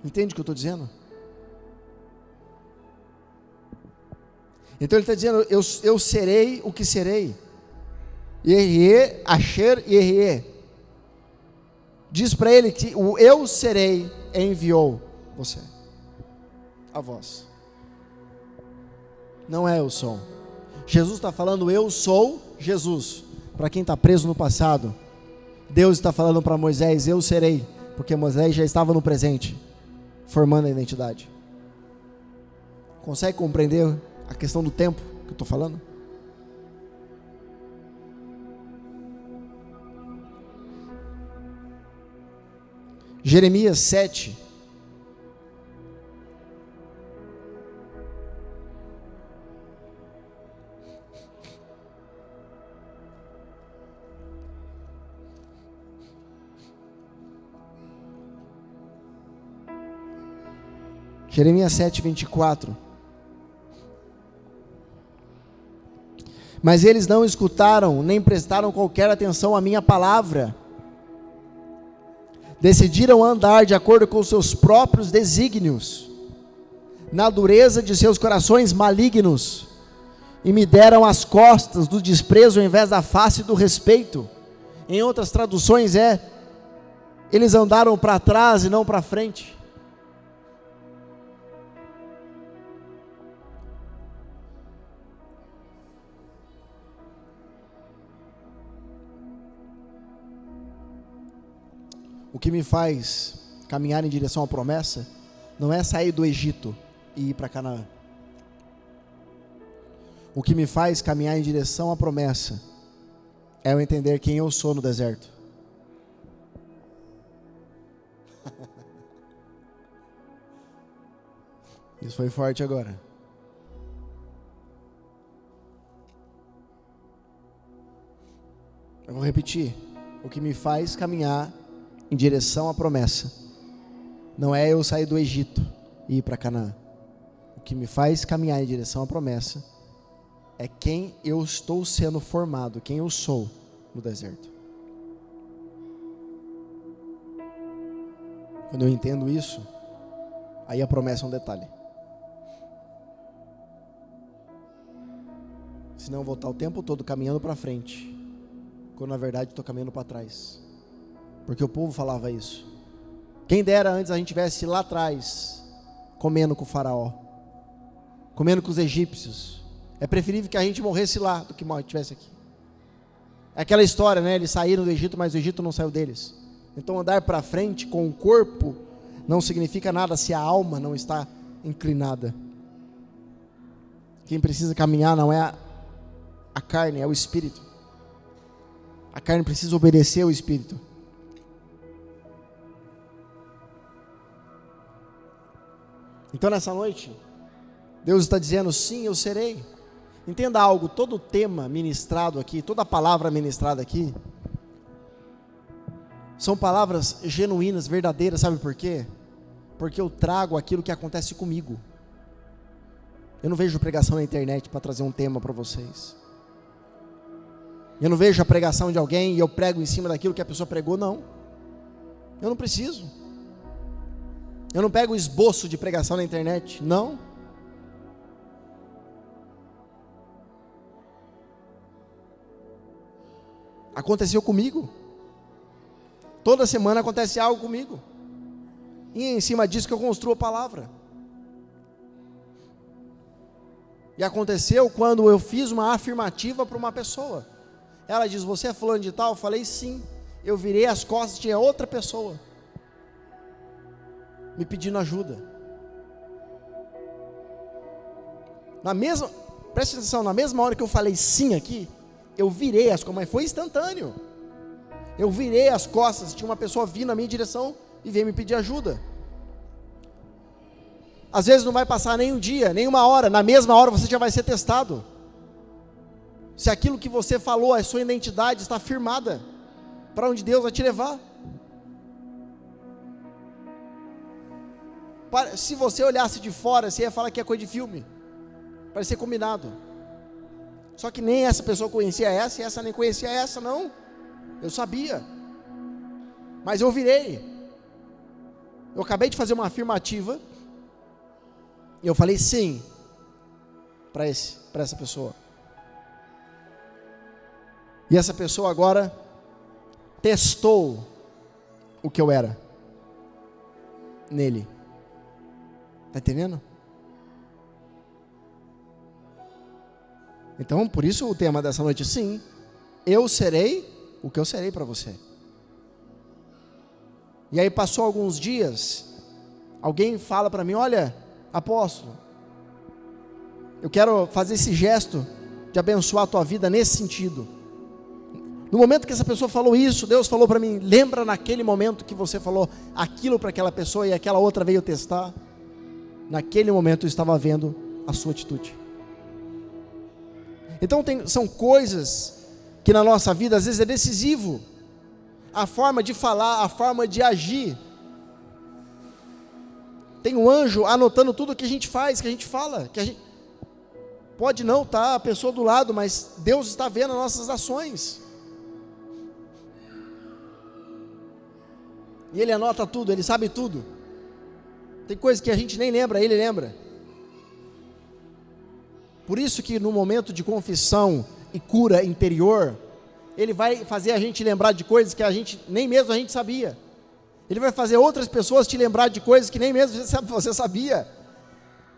Entende o que eu estou dizendo? Então ele está dizendo: eu serei o que serei. Yehie, Asher, Yehie. Diz para ele que o eu serei enviou você, a vós. Não é eu sou. Jesus está falando eu sou Jesus. Para quem está preso no passado, Deus está falando para Moisés: eu serei, porque Moisés já estava no presente, formando a identidade. Consegue compreender a questão do tempo que eu estou falando? Jeremias 7. Jeremias 7, 24. Mas eles não escutaram, nem prestaram qualquer atenção à minha palavra. Decidiram andar de acordo com os seus próprios desígnios, na dureza de seus corações malignos, e me deram as costas do desprezo ao invés da face do respeito. Em outras traduções eles andaram para trás e não para frente. O que me faz caminhar em direção à promessa não é sair do Egito e ir para Canaã. O que me faz caminhar em direção à promessa é eu entender quem eu sou no deserto. Isso foi forte agora. Eu vou repetir. O que me faz caminhar em direção à promessa não é eu sair do Egito e ir para Canaã. O que me faz caminhar em direção à promessa é quem eu estou sendo formado, quem eu sou no deserto. Quando eu entendo isso, aí a promessa é um detalhe. Senão eu vou estar o tempo todo caminhando para frente, quando na verdade estou caminhando para trás. Porque o povo falava isso. Quem dera antes a gente estivesse lá atrás, comendo com o faraó, comendo com os egípcios. É preferível que a gente morresse lá do que estivesse aqui. É aquela história, né? Eles saíram do Egito, mas o Egito não saiu deles. Então andar para frente com o corpo não significa nada se a alma não está inclinada. Quem precisa caminhar não é a carne, é o espírito. A carne precisa obedecer ao espírito. Então nessa noite, Deus está dizendo, sim, eu serei. Entenda algo, todo o tema ministrado aqui, toda a palavra ministrada aqui, são palavras genuínas, verdadeiras, sabe por quê? Porque eu trago aquilo que acontece comigo. Eu não vejo pregação na internet para trazer um tema para vocês. Eu não vejo a pregação de alguém e eu prego em cima daquilo que a pessoa pregou, não. Eu não preciso. Eu não pego o esboço de pregação na internet, não. Aconteceu comigo. Toda semana acontece algo comigo. E em cima disso que eu construo a palavra. E aconteceu quando eu fiz uma afirmativa para uma pessoa. Ela diz, você é fulano de tal? Eu falei, sim. Eu virei as costas, tinha outra pessoa me pedindo ajuda. Preste atenção, na mesma hora que eu falei sim aqui, eu virei as costas, mas foi instantâneo. Eu virei as costas, tinha uma pessoa vindo na minha direção e veio me pedir ajuda. Às vezes não vai passar nem um dia, nem uma hora, na mesma hora você já vai ser testado. Se aquilo que você falou, a sua identidade está firmada, para onde Deus vai te levar. Se você olhasse de fora, você ia falar que é coisa de filme, parecia combinado. Só que nem essa pessoa conhecia essa, e essa nem conhecia essa, não. Eu sabia, mas eu virei. Eu acabei de fazer uma afirmativa, e eu falei sim, para essa pessoa. E essa pessoa agora testou o que eu era nele. Está entendendo? Então, por isso o tema dessa noite, sim, eu serei o que eu serei para você. E aí passou alguns dias, alguém fala para mim, olha, apóstolo, eu quero fazer esse gesto de abençoar a tua vida nesse sentido. No momento que essa pessoa falou isso, Deus falou para mim, lembra naquele momento que você falou aquilo para aquela pessoa e aquela outra veio testar? Naquele momento eu estava vendo a sua atitude. Então são coisas que na nossa vida às vezes é decisivo. A forma de falar, a forma de agir. Tem um anjo anotando tudo que a gente faz, que a gente fala, que a gente pode não estar a pessoa do lado, mas Deus está vendo as nossas ações. E Ele anota tudo, Ele sabe tudo. Tem coisas que a gente nem lembra, Ele lembra. Por isso que no momento de confissão e cura interior, Ele vai fazer a gente lembrar de coisas que nem mesmo a gente sabia. Ele vai fazer outras pessoas te lembrar de coisas que nem mesmo você sabia.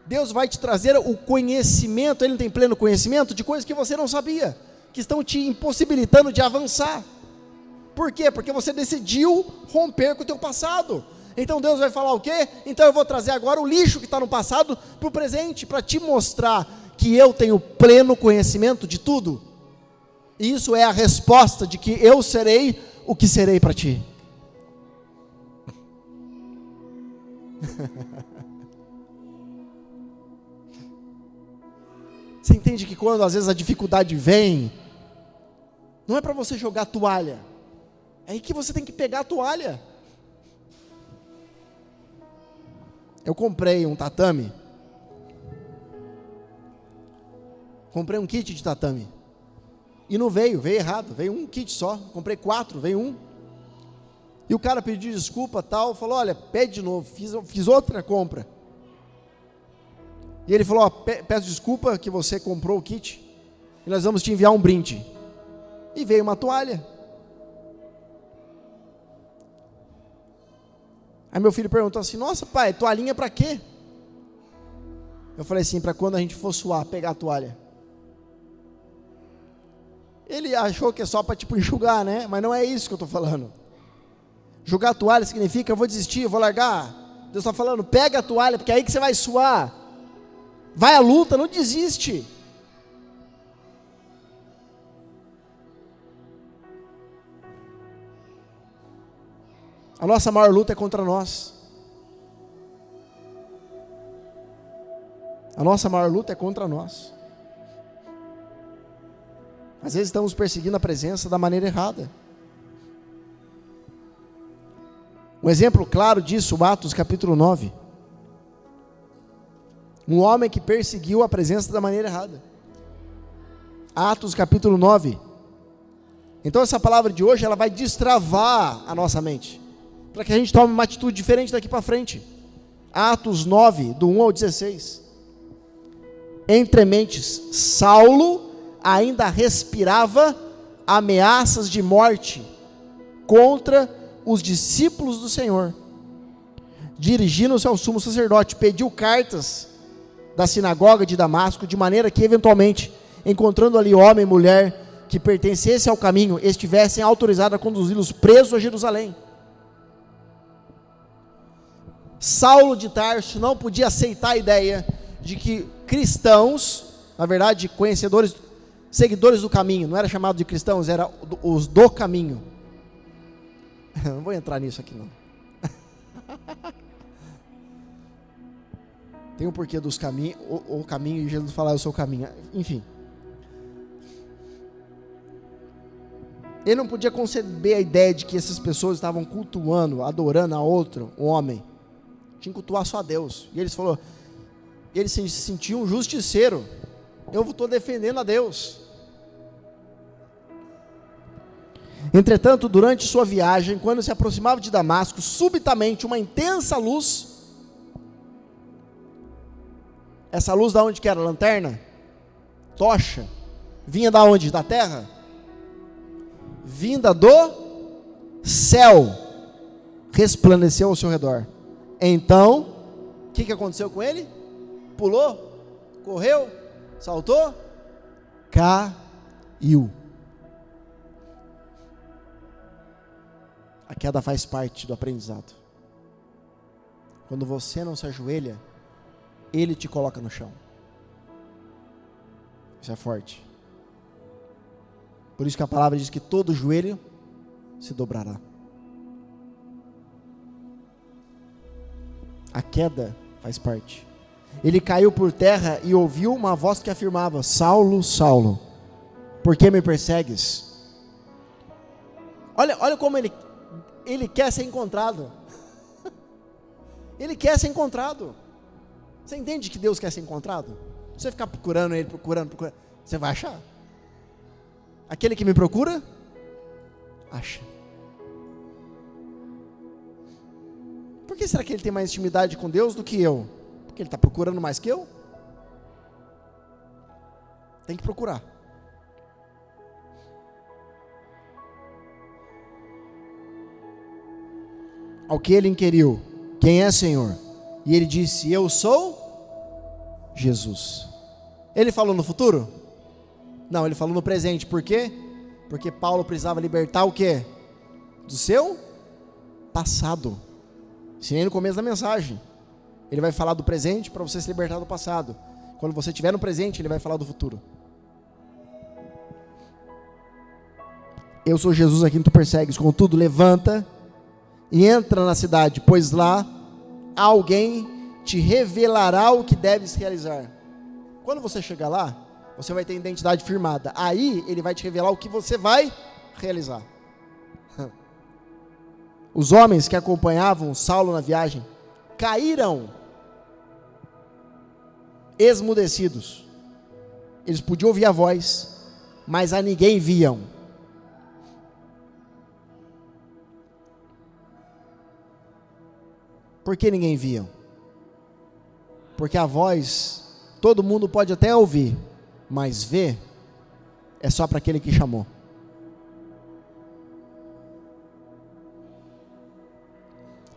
Deus vai te trazer o conhecimento, Ele tem pleno conhecimento de coisas que você não sabia, que estão te impossibilitando de avançar. Por quê? Porque você decidiu romper com o teu passado. Então Deus vai falar o quê? Então eu vou trazer agora o lixo que está no passado para o presente, para te mostrar que eu tenho pleno conhecimento de tudo. E isso é a resposta de que eu serei o que serei para ti. Você entende que quando às vezes a dificuldade vem, não é para você jogar a toalha, é aí que você tem que pegar a toalha. Eu comprei um tatame, comprei um kit de tatame, e não veio errado, veio um kit só, comprei 4, veio um, e o cara pediu desculpa tal, falou, olha, pede de novo, fiz outra compra, e ele falou, peço desculpa que você comprou o kit, e nós vamos te enviar um brinde. E veio uma toalha. Aí meu filho perguntou assim: nossa pai, toalhinha para quê? Eu falei assim: para quando a gente for suar, pegar a toalha. Ele achou que é só para tipo enxugar, né? Mas não é isso que eu estou falando. Jogar a toalha significa: eu vou desistir, eu vou largar. Deus está falando: pega a toalha, porque é aí que você vai suar. Vai à luta, não desiste. A nossa maior luta é contra nós. A nossa maior luta é contra nós. Às vezes estamos perseguindo a presença da maneira errada. Um exemplo claro disso, Atos capítulo 9. Um homem que perseguiu a presença da maneira errada. Atos capítulo 9. Então essa palavra de hoje, ela vai destravar a nossa mente, para que a gente tome uma atitude diferente daqui para frente. Atos 9, do 1 ao 16. Entre mentes, Saulo ainda respirava ameaças de morte contra os discípulos do Senhor. Dirigindo-se ao sumo sacerdote, pediu cartas da sinagoga de Damasco, de maneira que eventualmente, encontrando ali homem e mulher que pertencessem ao caminho, estivessem autorizados a conduzi-los presos a Jerusalém. Saulo de Tarso não podia aceitar a ideia de que cristãos, na verdade conhecedores, seguidores do caminho, não era chamado de cristãos, era os do caminho. Não vou entrar nisso aqui não. Tem um porquê dos caminhos, o caminho, e Jesus falar: eu sou o caminho. Enfim. Ele não podia conceber a ideia de que essas pessoas estavam cultuando, adorando a outro, um homem. Tinha que cultuar só a Deus. E ele se sentiu um justiceiro. Eu estou defendendo a Deus. Entretanto, durante sua viagem, quando se aproximava de Damasco, subitamente uma intensa luz. Essa luz da onde que era? Lanterna? Tocha? Vinha da onde? Da terra? Vinda do céu. Resplandeceu ao seu redor. Então, o que aconteceu com ele? Pulou? Correu? Saltou? Caiu. A queda faz parte do aprendizado. Quando você não se ajoelha, Ele te coloca no chão. Isso é forte. Por isso que a palavra diz que todo joelho se dobrará. A queda faz parte. Ele caiu por terra e ouviu uma voz que afirmava: Saulo, Saulo, por que me persegues? Olha como ele quer ser encontrado. Ele quer ser encontrado. Você entende que Deus quer ser encontrado? Você ficar procurando Ele, procurando, você vai achar. Aquele que me procura, acha. Por que será que ele tem mais intimidade com Deus do que eu? Porque ele está procurando mais que eu? Tem que procurar. Ao que ele inquiriu: quem é, Senhor? E ele disse: eu sou Jesus. Ele falou no futuro? Não, ele falou no presente. Por quê? Porque Paulo precisava libertar o quê? Do seu passado. Ensinei no começo da mensagem. Ele vai falar do presente para você se libertar do passado. Quando você estiver no presente, ele vai falar do futuro. Eu sou Jesus a quem tu persegues. Contudo, levanta e entra na cidade, pois lá alguém te revelará o que deves realizar. Quando você chegar lá, você vai ter identidade firmada. Aí ele vai te revelar o que você vai realizar. Os homens que acompanhavam Saulo na viagem caíram esmudecidos. Eles podiam ouvir a voz, mas a ninguém viam. Por que ninguém viam? Porque a voz todo mundo pode até ouvir, mas ver é só para aquele que chamou.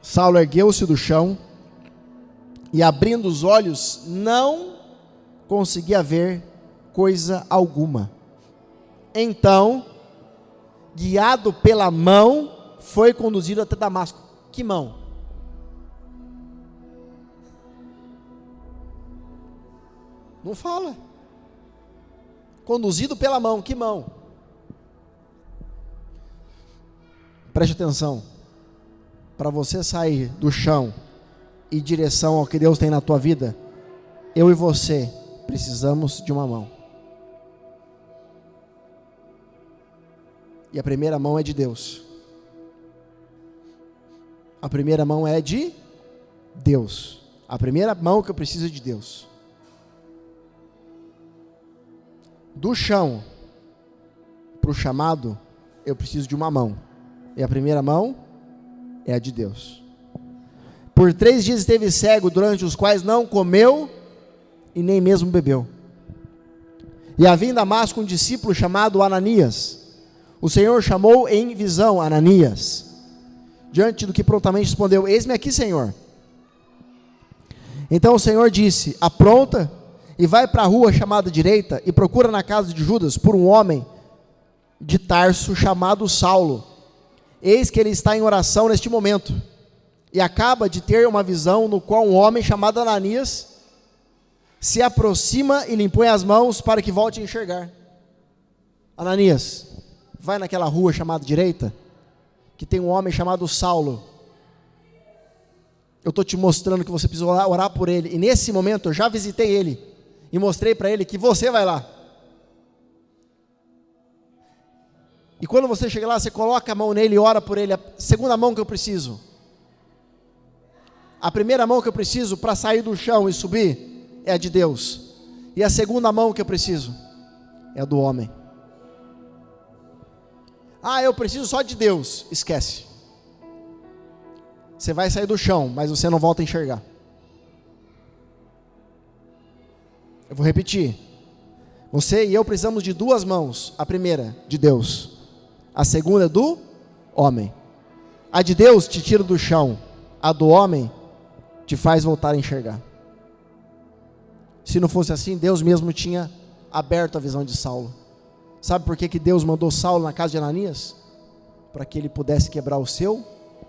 Saulo ergueu-se do chão e, abrindo os olhos, não conseguia ver coisa alguma. Então, guiado pela mão, foi conduzido até Damasco. Que mão? Não fala. Conduzido pela mão, que mão? Preste atenção. Para você sair do chão e em direção ao que Deus tem na tua vida, eu e você precisamos de uma mão. E a primeira mão é de Deus. A primeira mão é de Deus. A primeira mão que eu preciso é de Deus. Do chão para o chamado, eu preciso de uma mão. E a primeira mão é a de Deus. Por 3 dias esteve cego, durante os quais não comeu e nem mesmo bebeu. E havia em Damasco um discípulo chamado Ananias. O Senhor chamou em visão Ananias. Diante do que prontamente respondeu: eis-me aqui, Senhor. Então o Senhor disse: apronta e vai para a rua chamada direita e procura na casa de Judas por um homem de Tarso chamado Saulo. Eis que ele está em oração neste momento, e acaba de ter uma visão no qual um homem chamado Ananias se aproxima e lhe impõe as mãos para que volte a enxergar. Ananias, vai naquela rua chamada direita, que tem um homem chamado Saulo. Eu estou te mostrando que você precisa orar por ele, e nesse momento eu já visitei ele, e mostrei para ele que você vai lá. E quando você chega lá, você coloca a mão nele e ora por ele. A segunda mão que eu preciso, a primeira mão que eu preciso para sair do chão e subir é a de Deus, e a segunda mão que eu preciso é a do homem. Ah, eu preciso só de Deus. Esquece. Você vai sair do chão, mas você não volta a enxergar. Eu vou repetir. Você e eu precisamos de 2 mãos. A primeira, de Deus. A segunda, do homem. A de Deus te tira do chão. A do homem te faz voltar a enxergar. Se não fosse assim, Deus mesmo tinha aberto a visão de Saulo. Sabe por que Deus mandou Saulo na casa de Ananias? Para que ele pudesse quebrar o seu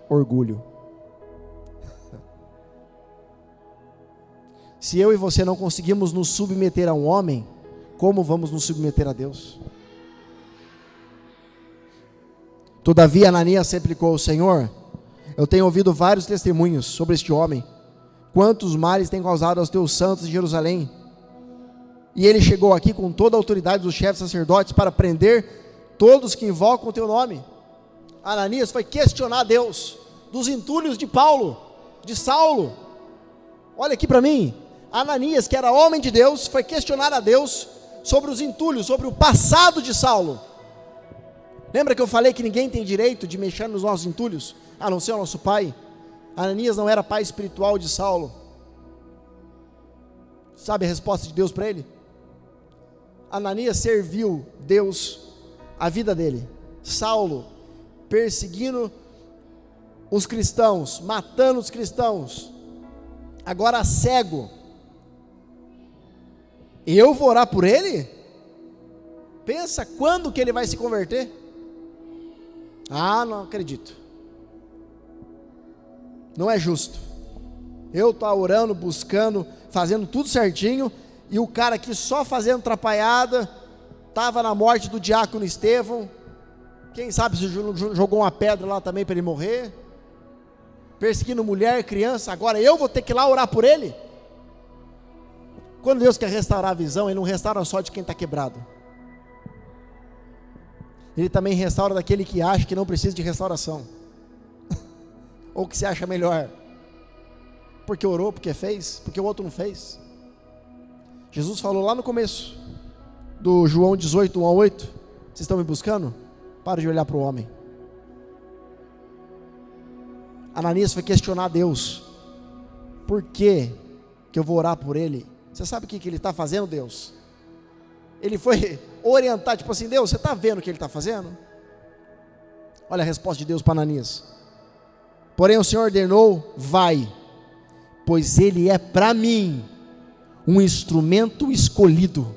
orgulho. Se eu e você não conseguimos nos submeter a um homem, como vamos nos submeter a Deus? Todavia Ananias replicou: Senhor, eu tenho ouvido vários testemunhos sobre este homem, quantos males tem causado aos teus santos em Jerusalém. E ele chegou aqui com toda a autoridade dos chefes sacerdotes para prender todos que invocam o teu nome. Ananias foi questionar Deus dos entulhos de Paulo, de Saulo. Olha aqui para mim. Ananias, que era homem de Deus, foi questionar a Deus sobre os entulhos, sobre o passado de Saulo. Lembra que eu falei que ninguém tem direito de mexer nos nossos entulhos, a não ser o nosso pai? Ananias não era pai espiritual de Saulo. Sabe a resposta de Deus para ele? Ananias serviu Deus a vida dele. Saulo perseguindo os cristãos, matando os cristãos, agora cego. Eu vou orar por ele? Pensa quando que ele vai se converter? Ah, não acredito. Não é justo. Eu estou orando, buscando, fazendo tudo certinho, e o cara aqui só fazendo atrapalhada, estava na morte do diácono Estevão, quem sabe se jogou uma pedra lá também para ele morrer, perseguindo mulher, criança, agora eu vou ter que ir lá orar por ele? Quando Deus quer restaurar a visão, Ele não restaura só de quem está quebrado, Ele também restaura daquele que acha que não precisa de restauração, ou que se acha melhor, porque orou, porque fez, porque o outro não fez. Jesus falou lá no começo do João 18, 1 a 8, vocês estão me buscando? Para de olhar para o homem. Ananias foi questionar a Deus: por que eu vou orar por ele? Você sabe o que ele está fazendo, Deus? Ele foi orientar, tipo assim, Deus, você está vendo o que ele está fazendo? Olha a resposta de Deus para Ananias. Porém o Senhor ordenou, vai, pois ele é para mim um instrumento escolhido,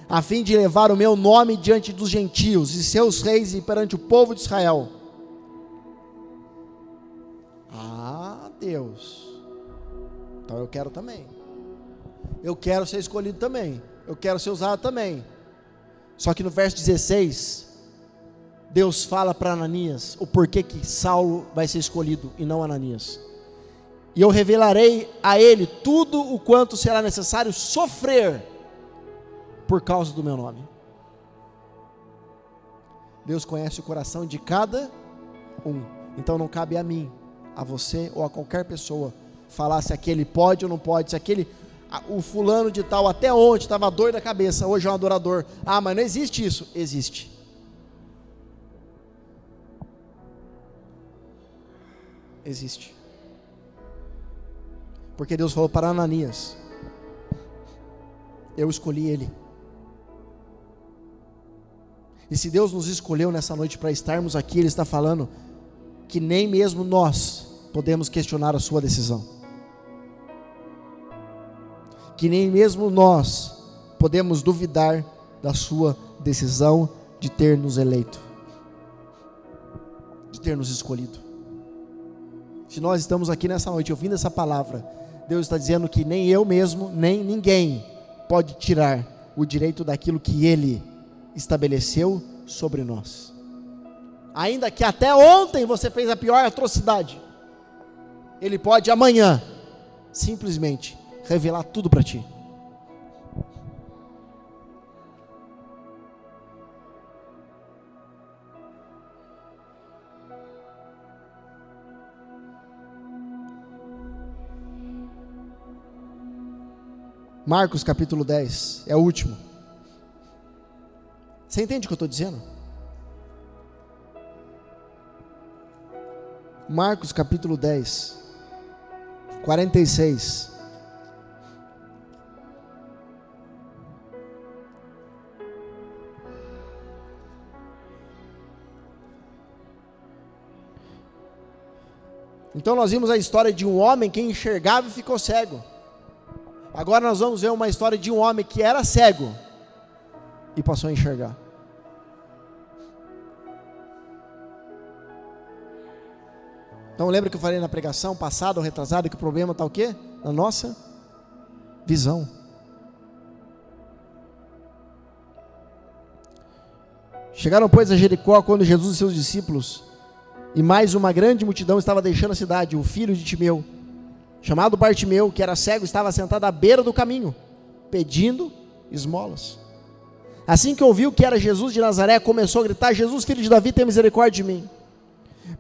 a fim de levar o meu nome diante dos gentios e seus reis e perante o povo de Israel. Ah, Deus, então eu quero também, eu quero ser escolhido também, eu quero ser usado também. Só que no verso 16, Deus fala para Ananias o porquê que Saulo vai ser escolhido e não Ananias. E eu revelarei a ele tudo o quanto será necessário sofrer por causa do meu nome. Deus conhece o coração de cada um. Então não cabe a mim, a você ou a qualquer pessoa falar se aquele pode ou não pode, se aquele, o fulano de tal até ontem estava doido da cabeça, hoje é um adorador. Ah, mas não existe isso. Existe. Existe. Porque Deus falou para Ananias, eu escolhi ele. E se Deus nos escolheu nessa noite para estarmos aqui, Ele está falando que nem mesmo nós podemos questionar a sua decisão, que nem mesmo nós podemos duvidar da sua decisão de ter nos eleito, de ter nos escolhido. Se nós estamos aqui nessa noite ouvindo essa palavra, Deus está dizendo que nem eu mesmo, nem ninguém pode tirar o direito daquilo que Ele estabeleceu sobre nós. Ainda que até ontem você fez a pior atrocidade, Ele pode amanhã simplesmente revelar tudo para ti. Marcos capítulo 10, é o último. Você entende o que eu estou dizendo? Marcos capítulo 10, 46. Então nós vimos a história de um homem que enxergava e ficou cego. Agora nós vamos ver uma história de um homem que era cego e passou a enxergar. Então lembra que eu falei na pregação passada ou retrasada que o problema está o quê? Na nossa visão. Chegaram pois a Jericó quando Jesus e seus discípulos e mais uma grande multidão estava deixando a cidade. O filho de Timeu, chamado Bartimeu, que era cego, estava sentado à beira do caminho, pedindo esmolas. Assim que ouviu que era Jesus de Nazaré, começou a gritar: Jesus, filho de Davi, tem misericórdia de mim.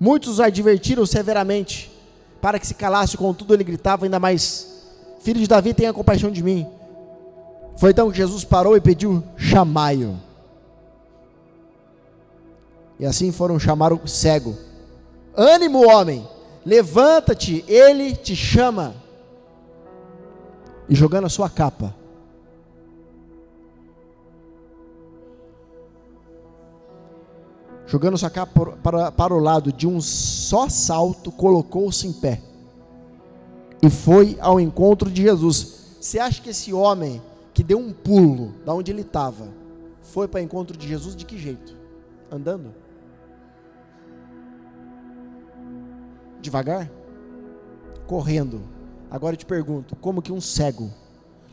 Muitos o advertiram severamente, para que se calasse, contudo ele gritava ainda mais: Filho de Davi, tenha compaixão de mim. Foi então que Jesus parou e pediu: chamai-o. E assim foram chamar o cego. Ânimo, homem, levanta-te, ele te chama. E jogando a sua capa, para o lado, de um só salto, colocou-se em pé e foi ao encontro de Jesus. Você acha que esse homem que deu um pulo da onde ele estava foi para o encontro de Jesus de que jeito? Andando? Devagar? Correndo? Agora eu te pergunto, como que um cego,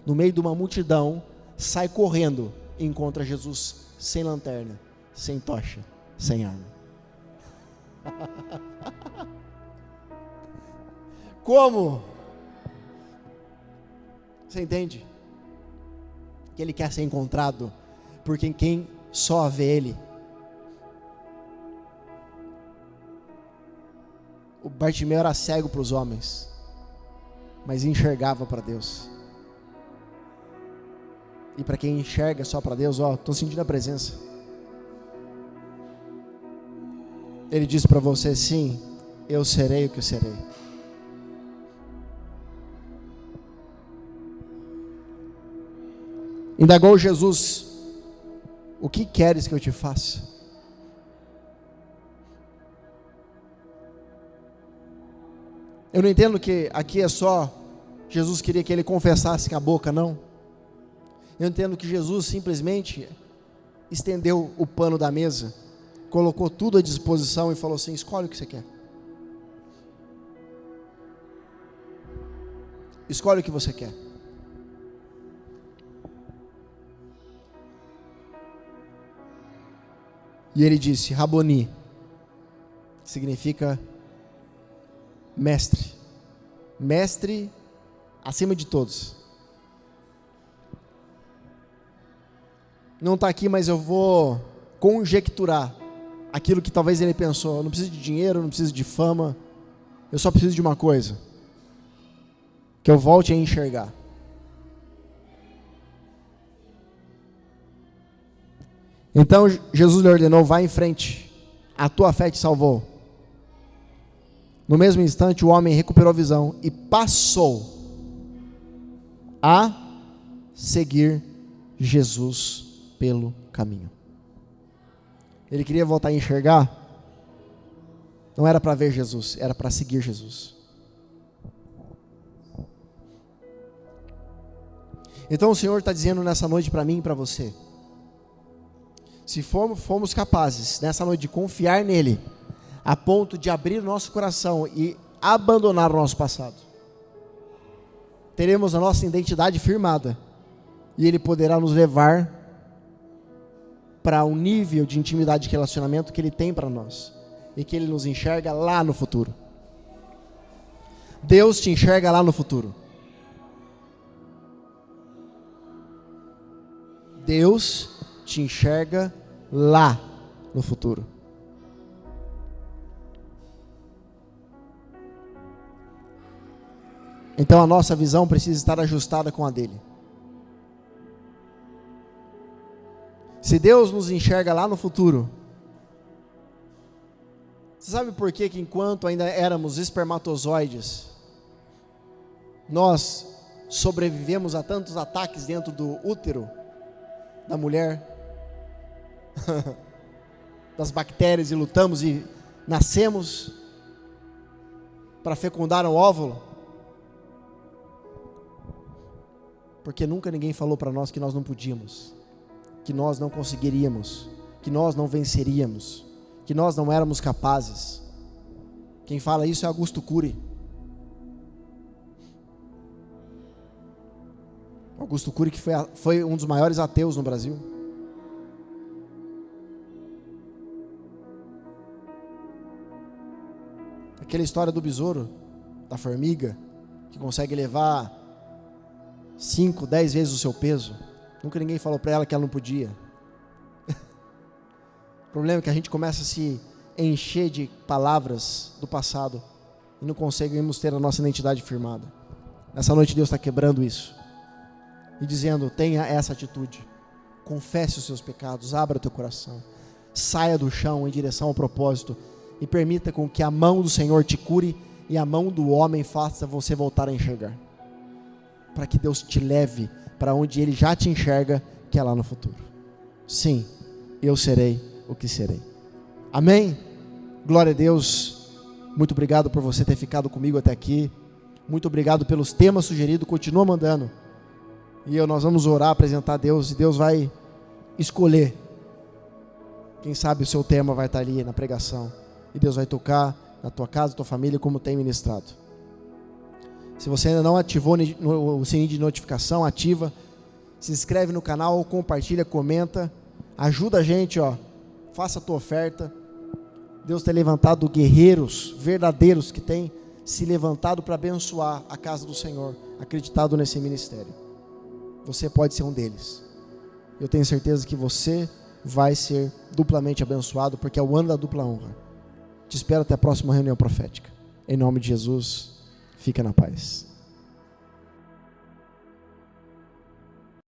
no meio de uma multidão, sai correndo e encontra Jesus sem lanterna, sem tocha, sem arma? Como? Você entende? Que ele quer ser encontrado por quem só vê ele. O Bartimeu era cego para os homens, mas enxergava para Deus. E para quem enxerga só para Deus, estou sentindo a presença. Ele disse para você: sim, eu serei o que eu serei. Indagou Jesus: o que queres que eu te faça? Eu não entendo que aqui é só Jesus queria que ele confessasse com a boca, não. Eu entendo que Jesus simplesmente estendeu o pano da mesa, colocou tudo à disposição e falou assim: escolhe o que você quer. Escolhe o que você quer. E ele disse: Raboni, que significa mestre. Mestre acima de todos. Não está aqui, mas eu vou conjecturar aquilo que talvez ele pensou. Eu não preciso de dinheiro, não preciso de fama. Eu só preciso de uma coisa: que eu volte a enxergar. Então Jesus lhe ordenou: vai em frente, a tua fé te salvou. No mesmo instante o homem recuperou a visão e passou a seguir Jesus pelo caminho. Ele queria voltar a enxergar. Não era para ver Jesus, era para seguir Jesus. Então o Senhor está dizendo nessa noite para mim e para você: se formos capazes nessa noite de confiar nele, a ponto de abrir o nosso coração e abandonar o nosso passado, teremos a nossa identidade firmada, e ele poderá nos levar para um nível de intimidade de relacionamento que ele tem para nós, e que ele nos enxerga lá no futuro. Deus te enxerga lá no futuro. Deus te enxerga lá no futuro. Então a nossa visão precisa estar ajustada com a dele. Se Deus nos enxerga lá no futuro, você sabe por que enquanto ainda éramos espermatozoides, nós sobrevivemos a tantos ataques dentro do útero da mulher, das bactérias, e lutamos e nascemos para fecundar um óvulo? Porque nunca ninguém falou para nós que nós não podíamos, que nós não conseguiríamos, que nós não venceríamos, que nós não éramos capazes. Quem fala isso é Augusto Cury. Augusto Cury, que foi um dos maiores ateus no Brasil. Aquela história do besouro, da formiga, que consegue levar 5, 10 vezes o seu peso. Nunca ninguém falou para ela que ela não podia. O problema é que a gente começa a se encher de palavras do passado e não conseguimos ter a nossa identidade firmada. Nessa noite Deus está quebrando isso e dizendo: tenha essa atitude, confesse os seus pecados, abra o teu coração, saia do chão em direção ao propósito e permita com que a mão do Senhor te cure e a mão do homem faça você voltar a enxergar, para que Deus te leve para onde Ele já te enxerga, que é lá no futuro. Sim, eu serei o que serei. Amém? Glória a Deus. Muito obrigado por você ter ficado comigo até aqui. Muito obrigado pelos temas sugeridos. Continua mandando. E nós vamos orar, apresentar a Deus, e Deus vai escolher. Quem sabe o seu tema vai estar ali na pregação, e Deus vai tocar na tua casa, tua família, como tem ministrado. Se você ainda não ativou o sininho de notificação, ativa, se inscreve no canal, compartilha, comenta, ajuda a gente, faça a tua oferta. Deus tem levantado guerreiros verdadeiros que têm se levantado para abençoar a casa do Senhor, acreditado nesse ministério. Você pode ser um deles. Eu tenho certeza que você vai ser duplamente abençoado, porque é o ano da dupla honra. Te espero até a próxima reunião profética. Em nome de Jesus, fica na paz.